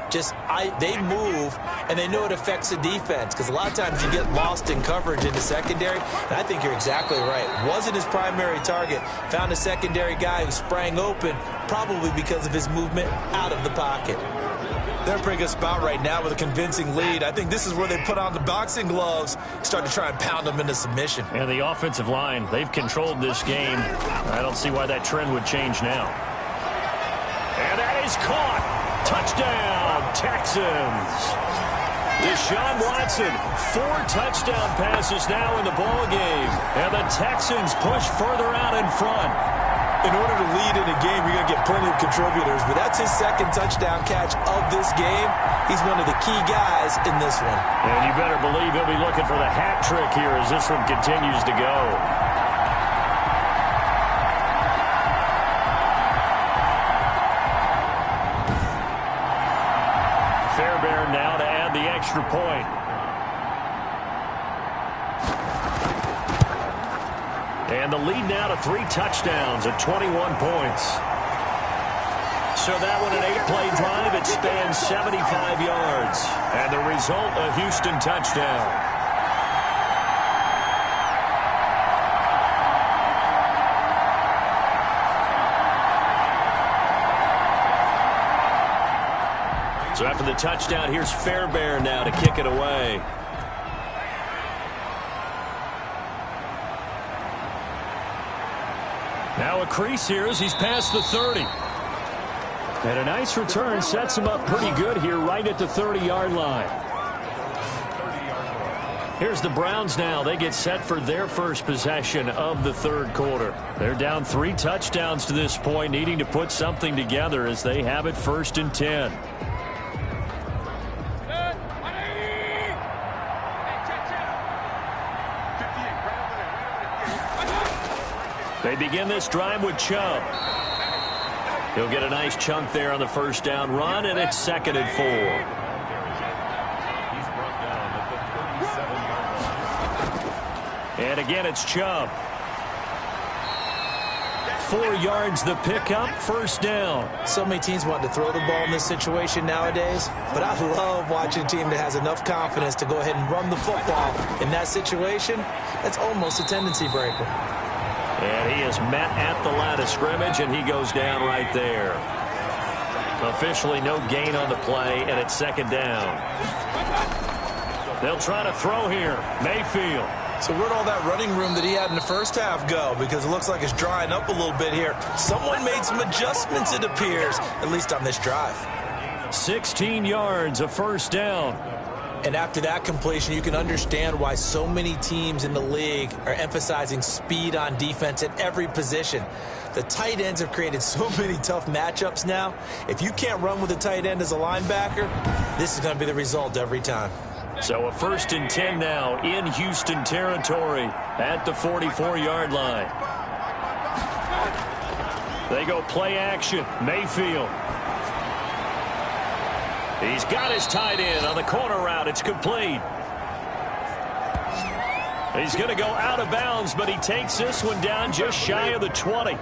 They move, and they know it affects the defense because a lot of times you get lost in coverage in the secondary, and I think you're exactly right. Wasn't his primary target. Found a secondary guy who sprang open, probably because of his movement out of the pocket. They're in a pretty good spot right now with a convincing lead. I think this is where they put on the boxing gloves, start to try and pound them into submission. And the offensive line, they've controlled this game. I don't see why that trend would change now. And that is caught. Touchdown, Texans. Deshaun Watson, 4 touchdown passes now in the ball game. And the Texans push further out in front. In order to lead in a game, you're going to get plenty of contributors, but that's his 2nd touchdown catch of this game. He's one of the key guys in this one. And you better believe he'll be looking for the hat trick here as this one continues to go. Fairbairn now to add the extra point. And the lead now to 3 touchdowns at 21 points. So that one, an 8-play drive. It spans 75 yards. And the result, a Houston touchdown. So after the touchdown, here's Fairbairn now to kick it away. Now a crease here as he's past the 30. And a nice return sets him up pretty good here right at the 30-yard line. Here's the Browns now. They get set for their first possession of the 3rd quarter. They're down 3 touchdowns to this point, needing to put something together as they have it 1st and 10. They begin this drive with Chubb. He'll get a nice chunk there on the first down run, and it's 2nd and 4. And again, it's Chubb. 4 yards the pickup, first down. So many teams want to throw the ball in this situation nowadays, but I love watching a team that has enough confidence to go ahead and run the football in that situation. That's almost a tendency breaker. And he is met at the line of scrimmage, and he goes down right there. Officially no gain on the play, and it's second down. They'll try to throw here. Mayfield. So where'd all that running room that he had in the first half go? Because it looks like it's drying up a little bit here. Someone made some adjustments, it appears, at least on this drive. 16 yards, a first down. And after that completion, you can understand why so many teams in the league are emphasizing speed on defense at every position. The tight ends have created so many tough matchups now. If you can't run with a tight end as a linebacker, this is going to be the result every time. So a 1st and 10 now in Houston territory at the 44-yard line. They go play action. Mayfield. He's got his tight end on the corner route. It's complete. He's going to go out of bounds, but he takes this one down just shy of the 20.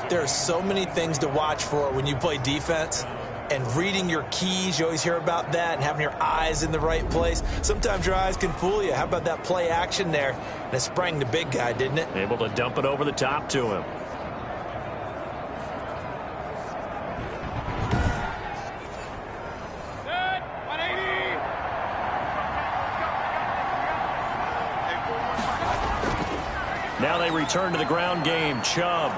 There are so many things to watch for when you play defense. And reading your keys, you always hear about that, and having your eyes in the right place. Sometimes your eyes can fool you. How about that play action there? And it sprang the big guy, didn't it? Able to dump it over the top to him. Now they return to the ground game. Chubb.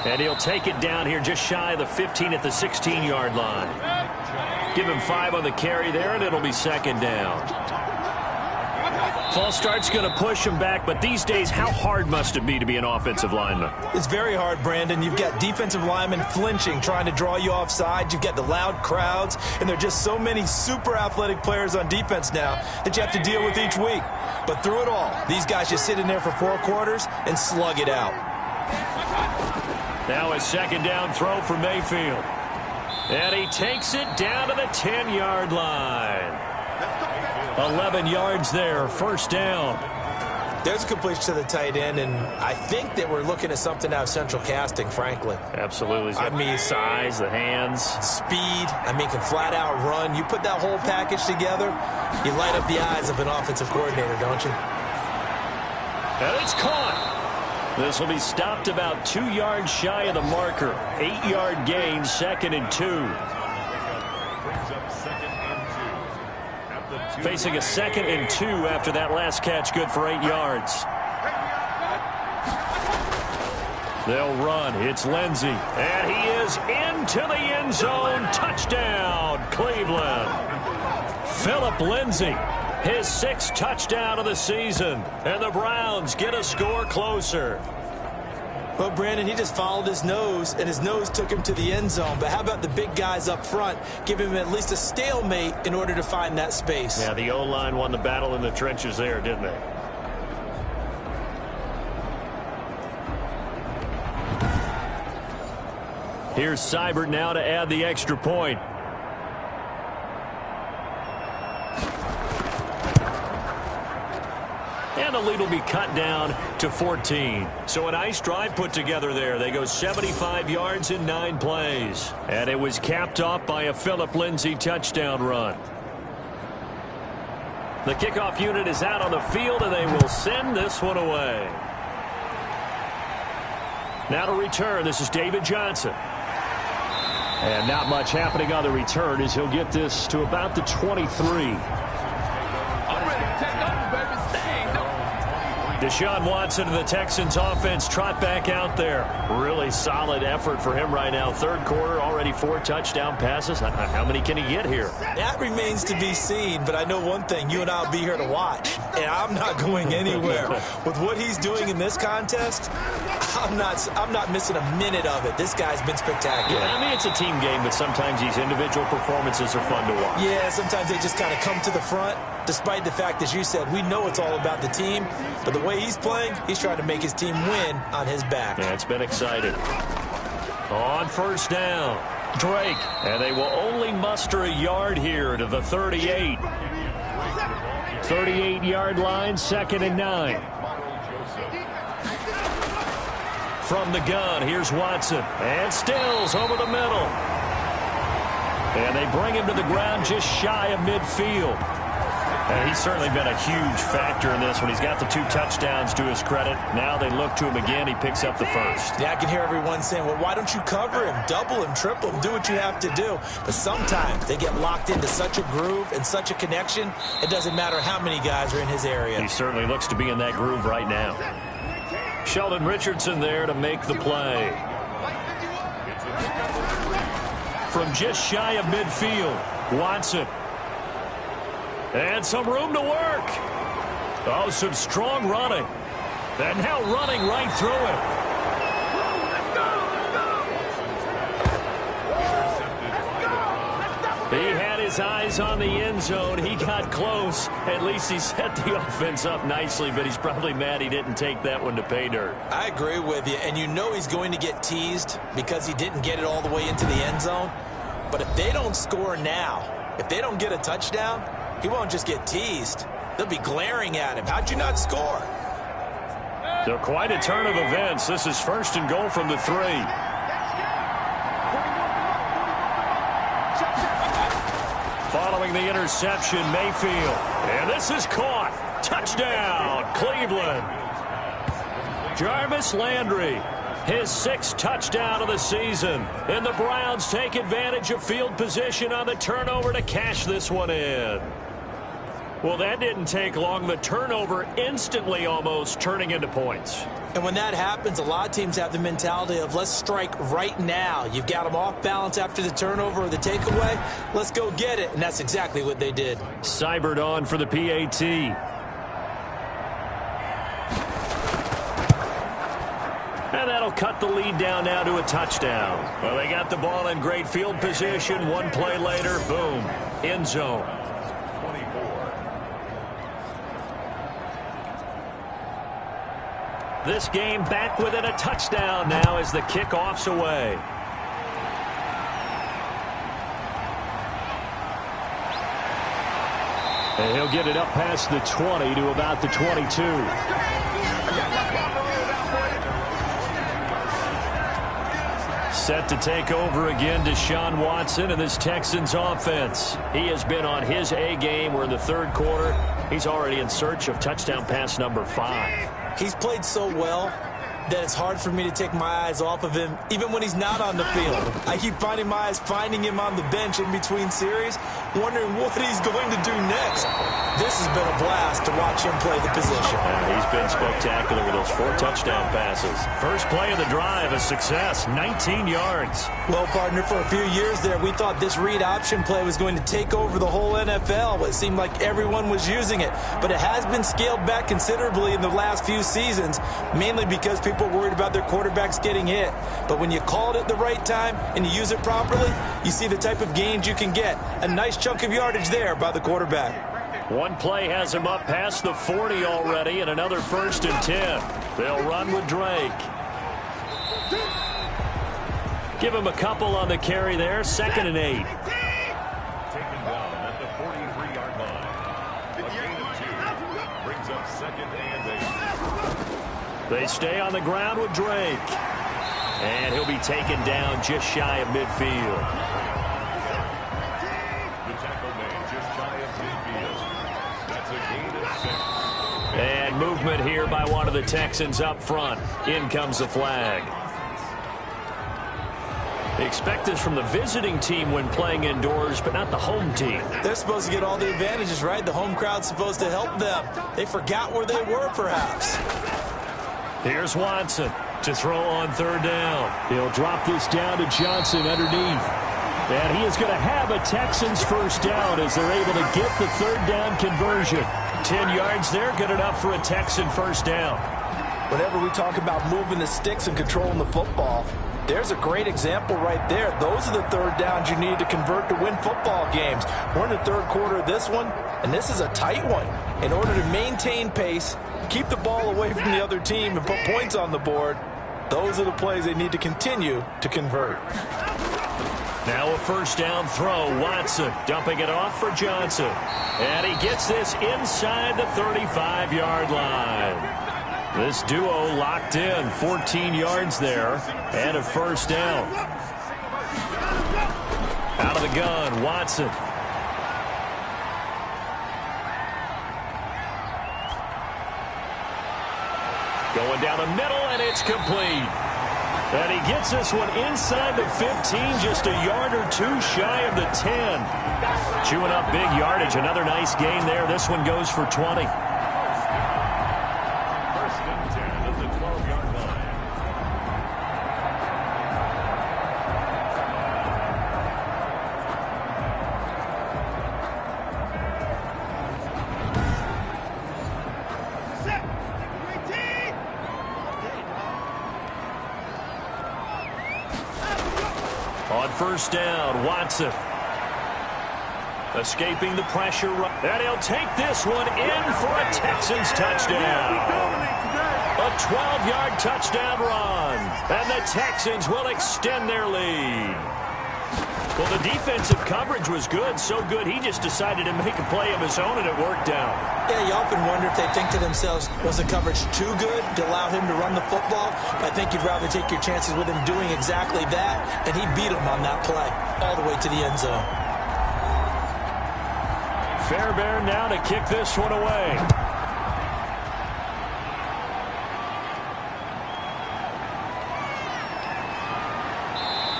And he'll take it down here just shy of the 15 at the 16-yard line. Give him 5 on the carry there, and it'll be second down. False start's going to push him back, but these days, how hard must it be to be an offensive lineman? It's very hard, Brandon. You've got defensive linemen flinching, trying to draw you offside. You've got the loud crowds, and there are just so many super athletic players on defense now that you have to deal with each week. But through it all, these guys just sit in there for 4 quarters and slug it out. Now a second down throw for Mayfield. And he takes it down to the 10-yard line. 11 yards there, first down. There's a completion to the tight end, and I think that we're looking at something out of central casting, frankly. Absolutely. He's got the size, the hands. Speed. Can flat out run. You put that whole package together, you light up the eyes of an offensive coordinator, don't you? And it's caught. This will be stopped about 2 yards shy of the marker. 8-yard gain, 2nd and 2. Facing a 2nd and 2 after that last catch, good for 8 yards. They'll run. It's Lindsey. And he is into the end zone. Touchdown, Cleveland. Philip Lindsey. His 6th touchdown of the season. And the Browns get a score closer. Well, Brandon, he just followed his nose, and his nose took him to the end zone. But how about the big guys up front, giving him at least a stalemate in order to find that space? Yeah, the O-line won the battle in the trenches there, didn't they? Here's Seibert now to add the extra point. And the lead will be cut down to 14. So a nice drive put together there. They go 75 yards in 9 plays. And it was capped off by a Philip Lindsey touchdown run. The kickoff unit is out on the field, and they will send this one away. Now to return, this is David Johnson. And not much happening on the return as he'll get this to about the 23. Deshaun Watson and the Texans offense trot back out there. Really solid effort for him right now. 3rd quarter, already 4 touchdown passes. How many can he get here? That remains to be seen, but I know one thing. You and I will be here to watch, and I'm not going anywhere. With what he's doing in this contest, I'm not missing a minute of it. This guy's been spectacular. Yeah, it's a team game, but sometimes these individual performances are fun to watch. Yeah, sometimes they just kind of come to the front, despite the fact, as you said, we know it's all about the team, but the way he's playing, he's trying to make his team win on his back. Yeah, it's been exciting. On first down, Drake. And they will only muster a yard here to the 38. 38-yard line, 2nd and 9. From the gun, here's Watson. And Stills over the middle. And they bring him to the ground just shy of midfield. And he's certainly been a huge factor in this one. He's got the 2 touchdowns to his credit. Now they look to him again. He picks up the first. Yeah, I can hear everyone saying, well, why don't you cover him? Double him, triple him, do what you have to do. But sometimes they get locked into such a groove and such a connection, it doesn't matter how many guys are in his area. He certainly looks to be in that groove right now. Sheldon Richardson there to make the play. From just shy of midfield, Watson. And some room to work. Oh, some strong running. And now running right through it. He had his eyes on the end zone. He got close. At least he set the offense up nicely, but he's probably mad he didn't take that one to pay dirt. I agree with you, and you know he's going to get teased because he didn't get it all the way into the end zone. But if they don't score now, if they don't get a touchdown, he won't just get teased. They'll be glaring at him. How'd you not score? So quite a turn of events. This is 1st and goal from the 3. Following the interception, Mayfield. And this is caught. Touchdown, Cleveland. Jarvis Landry, his 6th touchdown of the season. And the Browns take advantage of field position on the turnover to cash this one in. Well, that didn't take long. The turnover instantly almost turning into points. And when that happens, a lot of teams have the mentality of let's strike right now. You've got them off balance after the turnover or the takeaway. Let's go get it. And that's exactly what they did. Seibert on for the PAT. And that'll cut the lead down now to a touchdown. Well, they got the ball in great field position. One play later, boom, end zone. This game back within a touchdown now as the kickoff's away. And he'll get it up past the 20 to about the 22. Set to take over again, Deshaun Watson and this Texans offense. He has been on his A game. We're in the 3rd quarter. He's already in search of touchdown pass number 5. He's played so well that it's hard for me to take my eyes off of him, even when he's not on the field. I keep finding my eyes finding him on the bench in between series, wondering what he's going to do next. This has been a blast to watch him play the position. He's been spectacular with those 4 touchdown passes. First play of the drive, a success, 19 yards. Well, partner, for a few years there, we thought this read option play was going to take over the whole NFL. It seemed like everyone was using it, but it has been scaled back considerably in the last few seasons, mainly because people are worried about their quarterbacks getting hit. But when you call it at the right time and you use it properly, you see the type of gains you can get. A nice chunk of yardage there by the quarterback. One play has him up past the 40 already, and another 1st and 10. They'll run with Drake. Give him a couple on the carry there, 2nd and 8. Taken down at the 43-yard line. A gain of 2 brings up 2nd and 8. They stay on the ground with Drake. And he'll be taken down just shy of midfield. And movement here by one of the Texans up front. In comes the flag. They expect this from the visiting team when playing indoors, but not the home team. They're supposed to get all the advantages, right? The home crowd's supposed to help them. They forgot where they were, perhaps. Here's Watson to throw on 3rd down. He'll drop this down to Johnson underneath. And he is going to have a Texans 1st down as they're able to get the 3rd down conversion. 10 yards there, good enough for a Texan 1st down. Whenever we talk about moving the sticks and controlling the football, there's a great example right there. Those are the 3rd downs you need to convert to win football games. We're in the 3rd quarter of this one, and this is a tight one. In order to maintain pace, keep the ball away from the other team, and put points on the board, those are the plays they need to continue to convert. Now a 1st down throw. Watson dumping it off for Johnson. And he gets this inside the 35-yard line. This duo locked in. 14 yards there and a 1st down. Out of the gun, Watson. Going down the middle, and it's complete. And he gets this one inside the 15, just a yard or two shy of the 10. Chewing up big yardage. Another nice gain there. This one goes for 20. First and 10 at the 12-yard line. On first down, Watson. Escaping the pressure. And he'll take this one in for a Texans touchdown. A 12-yard touchdown run. And the Texans will extend their lead. Well, the defensive coverage was good. So good, he just decided to make a play of his own, and it worked out. Yeah, you often wonder if they think to themselves, was the coverage too good to allow him to run the football? I think you'd rather take your chances with him doing exactly that, and he beat him on that play all the way to the end zone. Fairbairn now to kick this one away.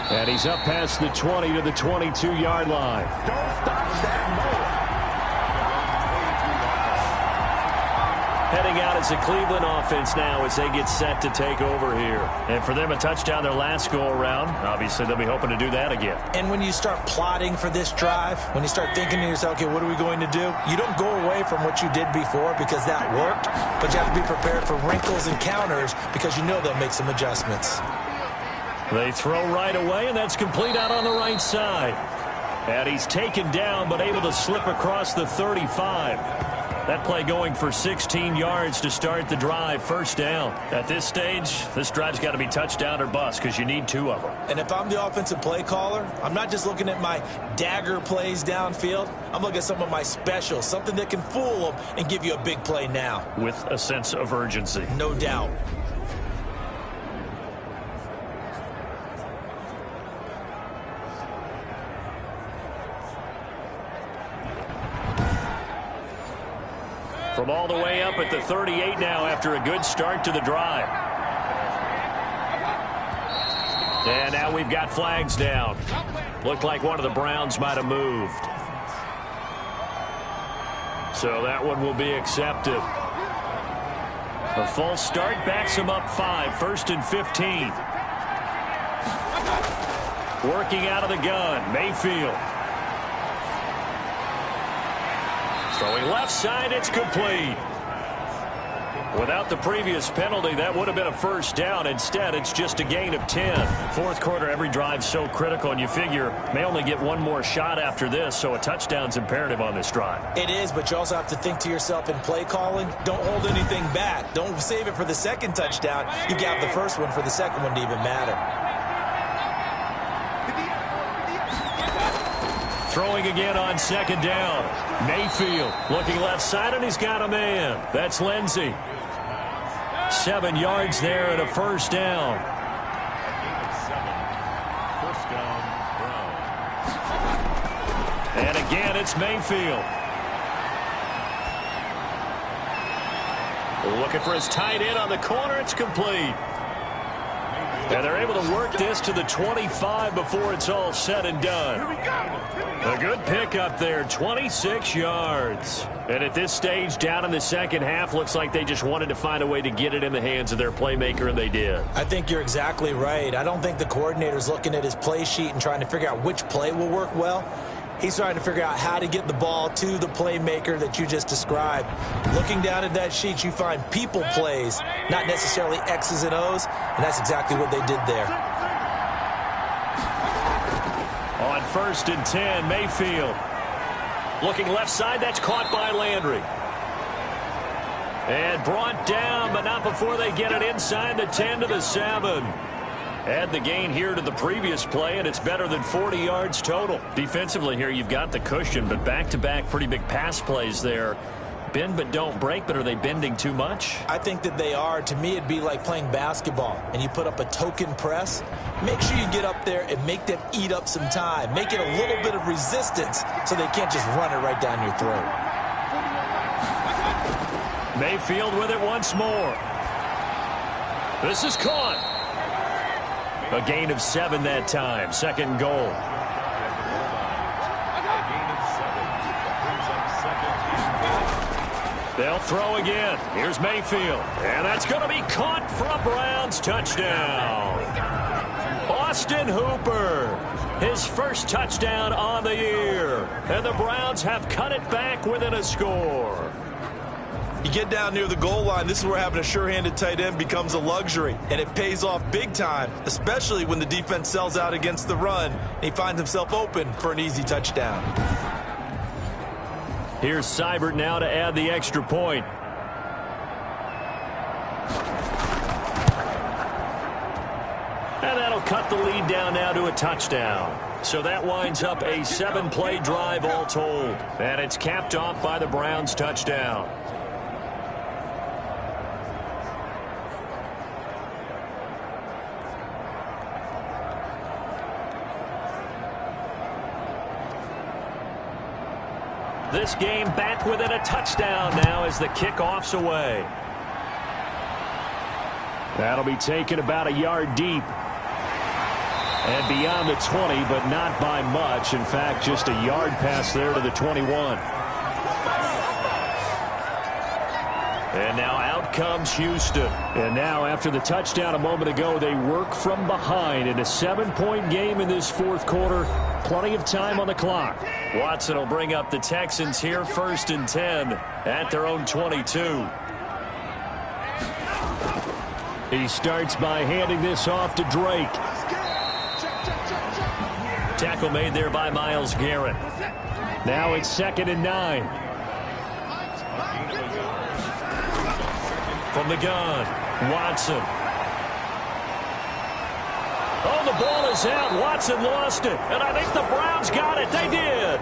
And he's up past the 20 to the 22-yard line. Don't stop that ball. Heading out as a Cleveland offense now as they get set to take over here. And for them, a touchdown their last go-around. Obviously, they'll be hoping to do that again. And when you start plotting for this drive, when you start thinking to yourself, okay, what are we going to do? You don't go away from what you did before because that worked, but you have to be prepared for wrinkles and counters because you know they'll make some adjustments. They throw right away, and that's complete out on the right side. And he's taken down, but able to slip across the 35. That play going for 16 yards to start the drive. First down. At this stage, this drive's got to be touchdown or bust because you need two of them. And if I'm the offensive play caller, I'm not just looking at my dagger plays downfield. I'm looking at some of my specials, something that can fool them and give you a big play now. With a sense of urgency. No doubt. From all the way up at the 38 now after a good start to the drive. And now we've got flags down. Looked like one of the Browns might have moved. So that one will be accepted. A false start backs him up 5. First and 15. Working out of the gun, Mayfield. Throwing left side, it's complete. Without the previous penalty, that would have been a first down. Instead, it's just a gain of 10. Fourth quarter, every drive's so critical, and you figure may only get one more shot after this, so a touchdown's imperative on this drive. It is, but you also have to think to yourself in play calling, don't hold anything back. Don't save it for the second touchdown. You got the first one for the second one to even matter. Throwing again on second down. Mayfield looking left side, and he's got a man. That's Lindsey. 7 yards there and a first down. First down, Browns. And again, it's Mayfield. Looking for his tight end on the corner. It's complete. And they're able to work this to the 25 before it's all said and done. A good pickup there, 26 yards. And at this stage, down in the second half, looks like they just wanted to find a way to get it in the hands of their playmaker, and they did. I think you're exactly right. I don't think the coordinator's looking at his play sheet and trying to figure out which play will work well. He's trying to figure out how to get the ball to the playmaker that you just described. Looking down at that sheet, you find people plays, not necessarily X's and O's, and that's exactly what they did there. On first and 10, Mayfield. Looking left side, that's caught by Landry. And brought down, but not before they get it inside the 10 to the 7. Add the gain here to the previous play, and it's better than 40 yards total. Defensively here, you've got the cushion, but back-to-back pretty big pass plays there. Bend but don't break, but are they bending too much? I think that they are. To me, it'd be like playing basketball, and you put up a token press. Make sure you get up there and make them eat up some time. Make it a little bit of resistance so they can't just run it right down your throat. Mayfield with it once more. This is caught. A gain of 7 that time. Second and goal. They'll throw again. Here's Mayfield. And that's going to be caught for a Browns touchdown. Austin Hooper, his first touchdown on the year. And the Browns have cut it back within a score. You get down near the goal line, this is where having a sure-handed tight end becomes a luxury, and it pays off big time, especially when the defense sells out against the run, and he finds himself open for an easy touchdown. Here's Seibert now to add the extra point. And that'll cut the lead down now to a touchdown. So that winds up a 7-play drive all told. And it's capped off by the Browns touchdown. This game back within a touchdown now as the kickoff's away. That'll be taken about a yard deep. And beyond the 20, but not by much. In fact, just a yard pass there to the 21. And now out comes Houston. And now after the touchdown a moment ago, they work from behind in a 7-point game in this fourth quarter. Plenty of time on the clock. Watson will bring up the Texans here, 1st and 10 at their own 22. He starts by handing this off to Drake. Tackle made there by Myles Garrett. Now it's 2nd and 9. From the gun, Watson. Oh, the ball is out. Watson lost it. And I think the Browns got it. They did.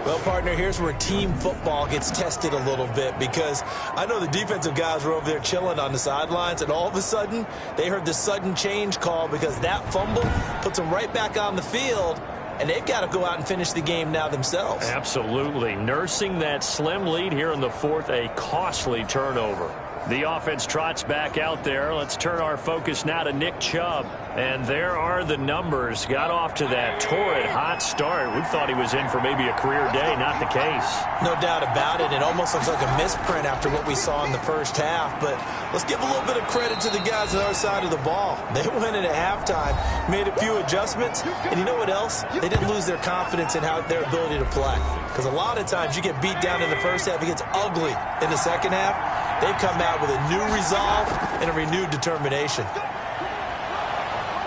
Well, partner, here's where team football gets tested a little bit, because I know the defensive guys were over there chilling on the sidelines, and all of a sudden they heard the sudden change call because that fumble puts them right back on the field, and they've got to go out and finish the game now themselves. Absolutely. Nursing that slim lead here in the fourth, a costly turnover. The offense trots back out there. Let's turn our focus now to Nick Chubb. And there are the numbers. Got off to that torrid hot start. We thought he was in for maybe a career day. Not the case. No doubt about it. It almost looks like a misprint after what we saw in the first half. But let's give a little bit of credit to the guys on the other side of the ball. They went in at halftime, made a few adjustments, and you know what else? They didn't lose their confidence in their ability to play. Because a lot of times you get beat down in the first half, it gets ugly in the second half. They've come out with a new resolve and a renewed determination.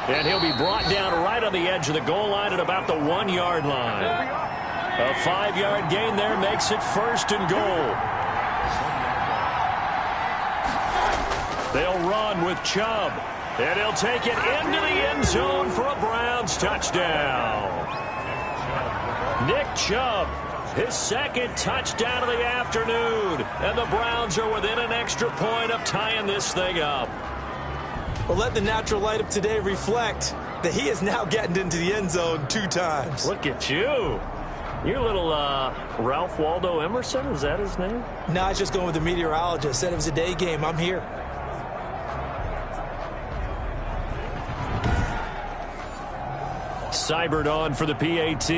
And he'll be brought down right on the edge of the goal line at about the 1-yard line. A 5-yard gain there makes it 1st and goal. They'll run with Chubb. And he'll take it into the end zone for a Browns touchdown. Nick Chubb, his 2nd touchdown of the afternoon. And the Browns are within an extra point of tying this thing up. Well, let the natural light of today reflect that he is now getting into the end zone 2 times. Look at you. You're a little Ralph Waldo Emerson, is that his name? No, I was just going with the meteorologist. Said it was a day game. I'm here. Seibert on for the PAT.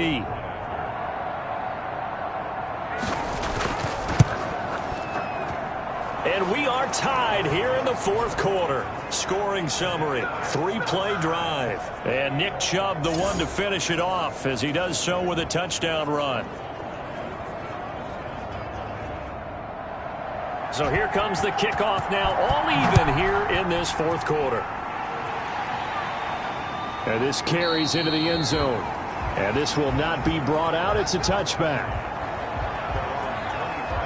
And we are tied here in the fourth quarter. Scoring summary, 3-play drive. And Nick Chubb the one to finish it off as he does so with a touchdown run. So here comes the kickoff now, all even here in this fourth quarter. And this carries into the end zone. And this will not be brought out. It's a touchback.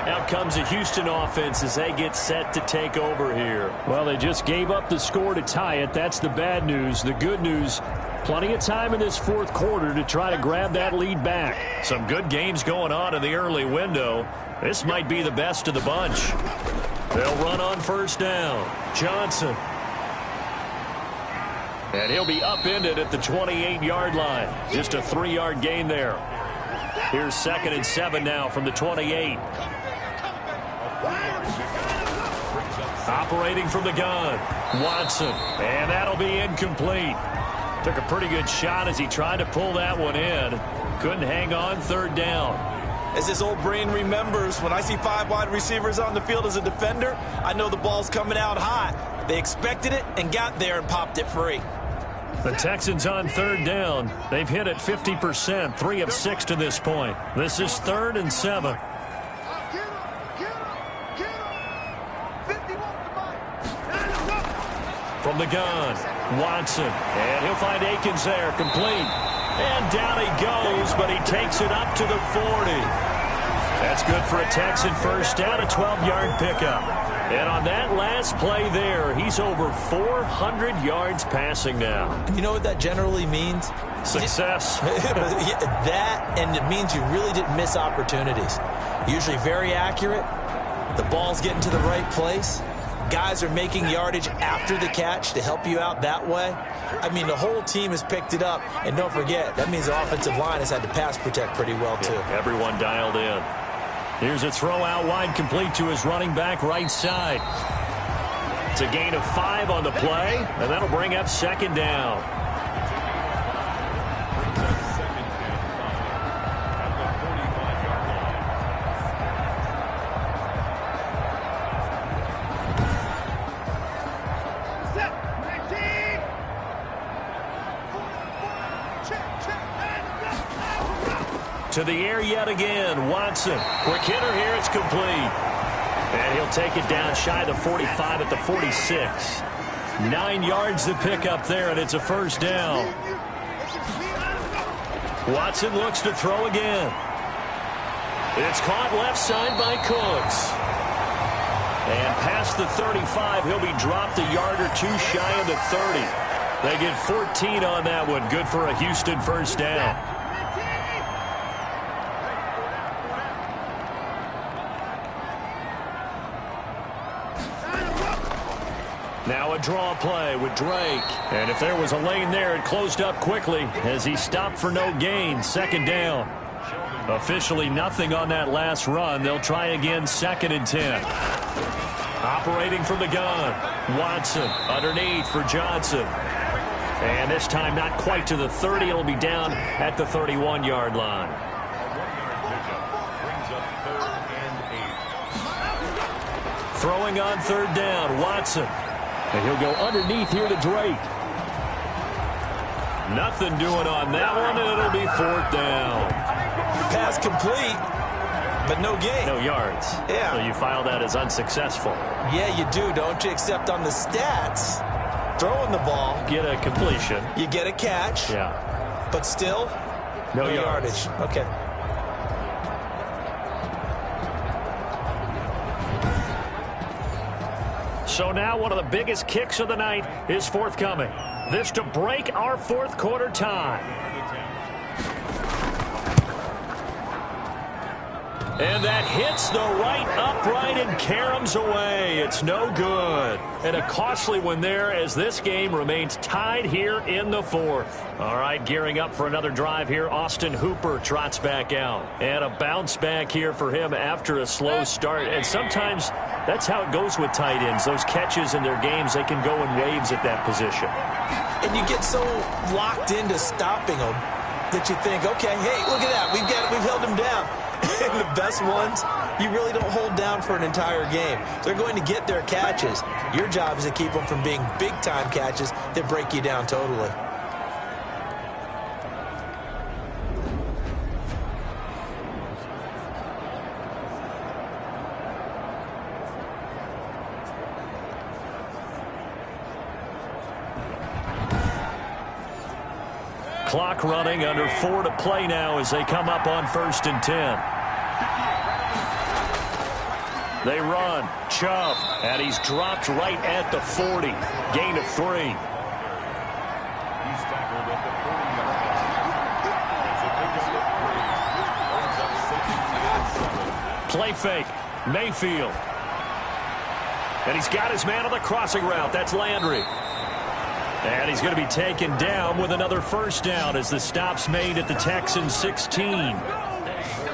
Out comes the Houston offense as they get set to take over here. Well, they just gave up the score to tie it. That's the bad news. The good news, plenty of time in this fourth quarter to try to grab that lead back. Some good games going on in the early window. This might be the best of the bunch. They'll run on 1st down. Johnson. And he'll be upended at the 28-yard line. Just a 3-yard gain there. Here's 2nd and 7 now from the 28. Operating from the gun, Watson. And that'll be incomplete. Took a pretty good shot as he tried to pull that one in. Couldn't hang on, third down. As this old brain remembers, when I see 5 wide receivers on the field as a defender, I know the ball's coming out high. They expected it and got there and popped it free. The Texans on third down. They've hit it 50%, 3 of 6 to this point. This is 3rd and 7. From the gun, Watson. And he'll find Akins there, complete. And down he goes, but he takes it up to the 40. That's good for a Texan first down, a 12-yard pickup. And on that last play there, he's over 400 yards passing now. You know what that generally means? Success. That, and it means you really didn't miss opportunities. Usually very accurate. The ball's getting to the right place. Guys are making yardage after the catch to help you out that way. I mean, the whole team has picked it up. And don't forget, that means the offensive line has had to pass protect pretty well, too. Yeah, everyone dialed in. Here's a throw out wide, complete to his running back right side. It's a gain of 5 on the play, and that'll bring up 2nd down. To the air yet again, Watson. Quick hitter here, it's complete. And he'll take it down shy of the 45 at the 46. 9 yards to pick up there, and it's a first down. Watson looks to throw again. It's caught left side by Cooks. And past the 35, he'll be dropped a yard or 2 shy of the 30. They get 14 on that one. Good for a Houston first down. Now a draw play with Drake. And if there was a lane there, it closed up quickly as he stopped for no gain. 2nd down. Officially nothing on that last run. They'll try again, 2nd and 10. Operating from the gun, Watson underneath for Johnson. And this time not quite to the 30. It'll be down at the 31-yard line. Throwing on 3rd down, Watson. And he'll go underneath here to Drake. Nothing doing on that one, and it'll be 4th down. Pass complete, but no gain. No yards. Yeah. So you file that as unsuccessful. Yeah, you do, don't you? Except on the stats, throwing the ball. Get a completion. You get a catch. Yeah. But still, no yardage. Okay. So now one of the biggest kicks of the night is forthcoming. This to break our 4th quarter tie. And that hits the right upright and caroms away. It's no good. And a costly one there as this game remains tied here in the 4th. All right, gearing up for another drive here. Austin Hooper trots back out. And a bounce back here for him after a slow start. And sometimes that's how it goes with tight ends. Those catches in their games, they can go in waves at that position. And you get so locked into stopping them that you think, okay, hey, look at that. We've held him down. And the best ones, you really don't hold down for an entire game. They're going to get their catches. Your job is to keep them from being big-time catches that break you down totally. Clock running, under 4 to play now as they come up on 1st and 10. They run, Chubb, and he's dropped right at the 40. Gain of 3. Play fake, Mayfield. And he's got his man on the crossing route. That's Landry. And he's going to be taken down with another first down as the stop's made at the Texans 16.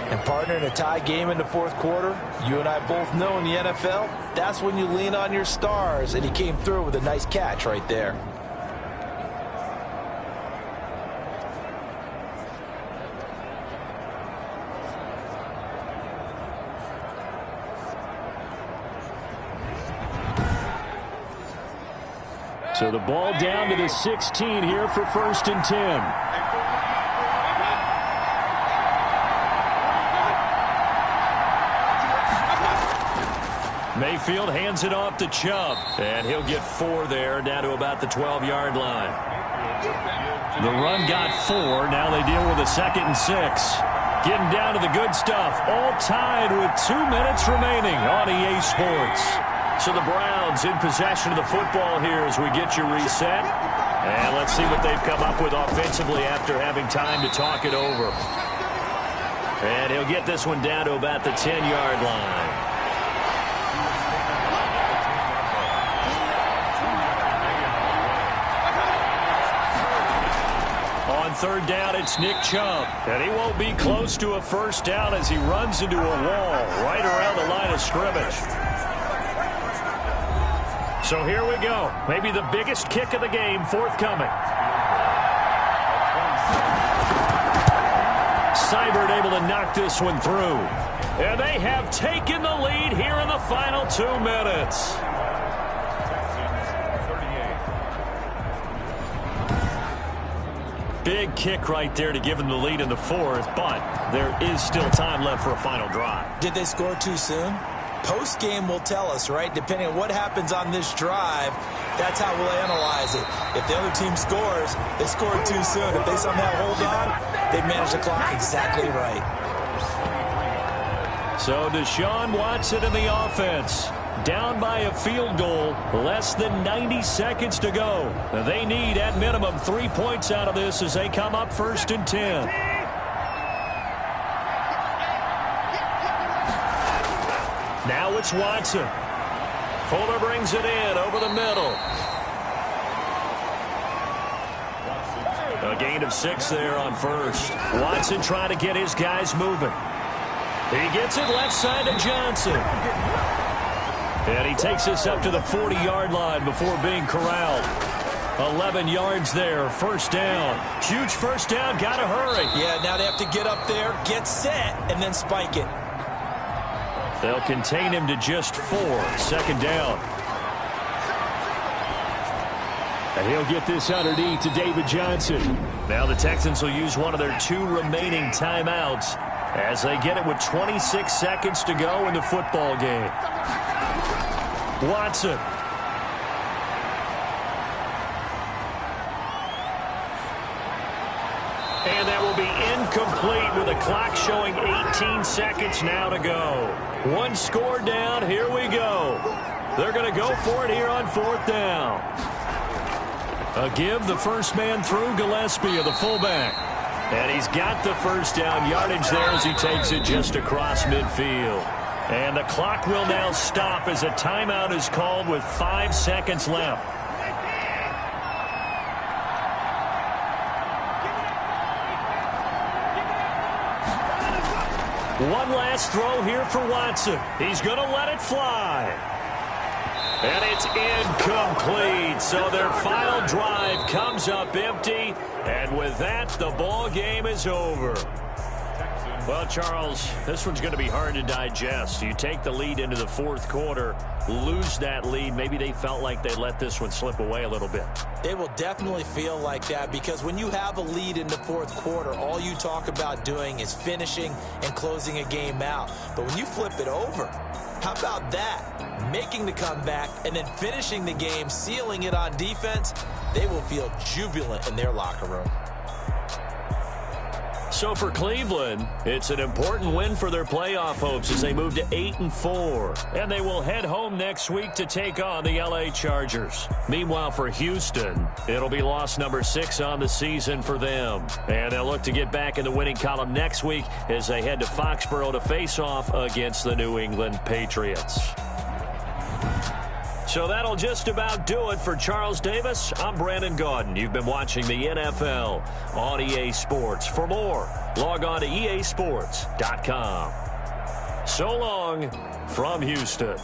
And partner, in a tie game in the fourth quarter, you and I both know in the NFL, that's when you lean on your stars, and he came through with a nice catch right there. So the ball down to the 16 here for 1st and 10. Mayfield hands it off to Chubb, and he'll get 4 there, down to about the 12-yard line. The run got 4. Now they deal with a 2nd and 6. Getting down to the good stuff. All tied with 2 minutes remaining on EA Sports. So the Browns in possession of the football here as we get you reset. And let's see what they've come up with offensively after having time to talk it over. And he'll get this one down to about the 10-yard line. On 3rd down, it's Nick Chubb. And he won't be close to a 1st down as he runs into a wall right around the line of scrimmage. So here we go. Maybe the biggest kick of the game forthcoming. Seibert able to knock this one through. And they have taken the lead here in the final 2 minutes. Big kick right there to give them the lead in the 4th, but there is still time left for a final drive. Did they score too soon? Post-game will tell us, right? Depending on what happens on this drive, that's how we'll analyze it. If the other team scores, they scored too soon. If they somehow hold on, they manage the clock exactly right. So Deshaun Watson in the offense. Down by a field goal, less than 90 seconds to go. They need, at minimum, 3 points out of this as they come up 1st and 10. Now it's Watson. Fuller brings it in over the middle. A gain of 6 there on 1st. Watson trying to get his guys moving. He gets it left side to Johnson. And he takes this up to the 40-yard line before being corralled. 11 yards there, 1st down. Huge 1st down, got to hurry. Yeah, now they have to get up there, get set, and then spike it. They'll contain him to just 4, 2nd down. And he'll get this underneath to David Johnson. Now the Texans will use one of their 2 remaining timeouts as they get it with 26 seconds to go in the football game. Watson. And that will be incomplete with the clock showing 18 seconds now to go. 1 score down. Here we go. They're going to go for it here on 4th down. A give, the first man through, Gillespie of the fullback. And he's got the 1st down yardage there as he takes it just across midfield. And the clock will now stop as a timeout is called with 5 seconds left. One last throw here for Watson. He's going to let it fly. And it's incomplete. So their final drive comes up empty. And with that, the ball game is over. Well, Charles, this one's going to be hard to digest. You take the lead into the 4th quarter, lose that lead. Maybe they felt like they let this one slip away a little bit. It will definitely feel like that because when you have a lead in the 4th quarter, all you talk about doing is finishing and closing a game out. But when you flip it over, how about that? Making the comeback and then finishing the game, sealing it on defense, they will feel jubilant in their locker room. So for Cleveland, it's an important win for their playoff hopes as they move to 8-4. And they will head home next week to take on the LA Chargers. Meanwhile, for Houston, it'll be loss number 6 on the season for them. And they'll look to get back in the winning column next week as they head to Foxborough to face off against the New England Patriots. So that'll just about do it for Charles Davis. I'm Brandon Gaudin. You've been watching the NFL on EA Sports. For more, log on to easports.com. So long from Houston.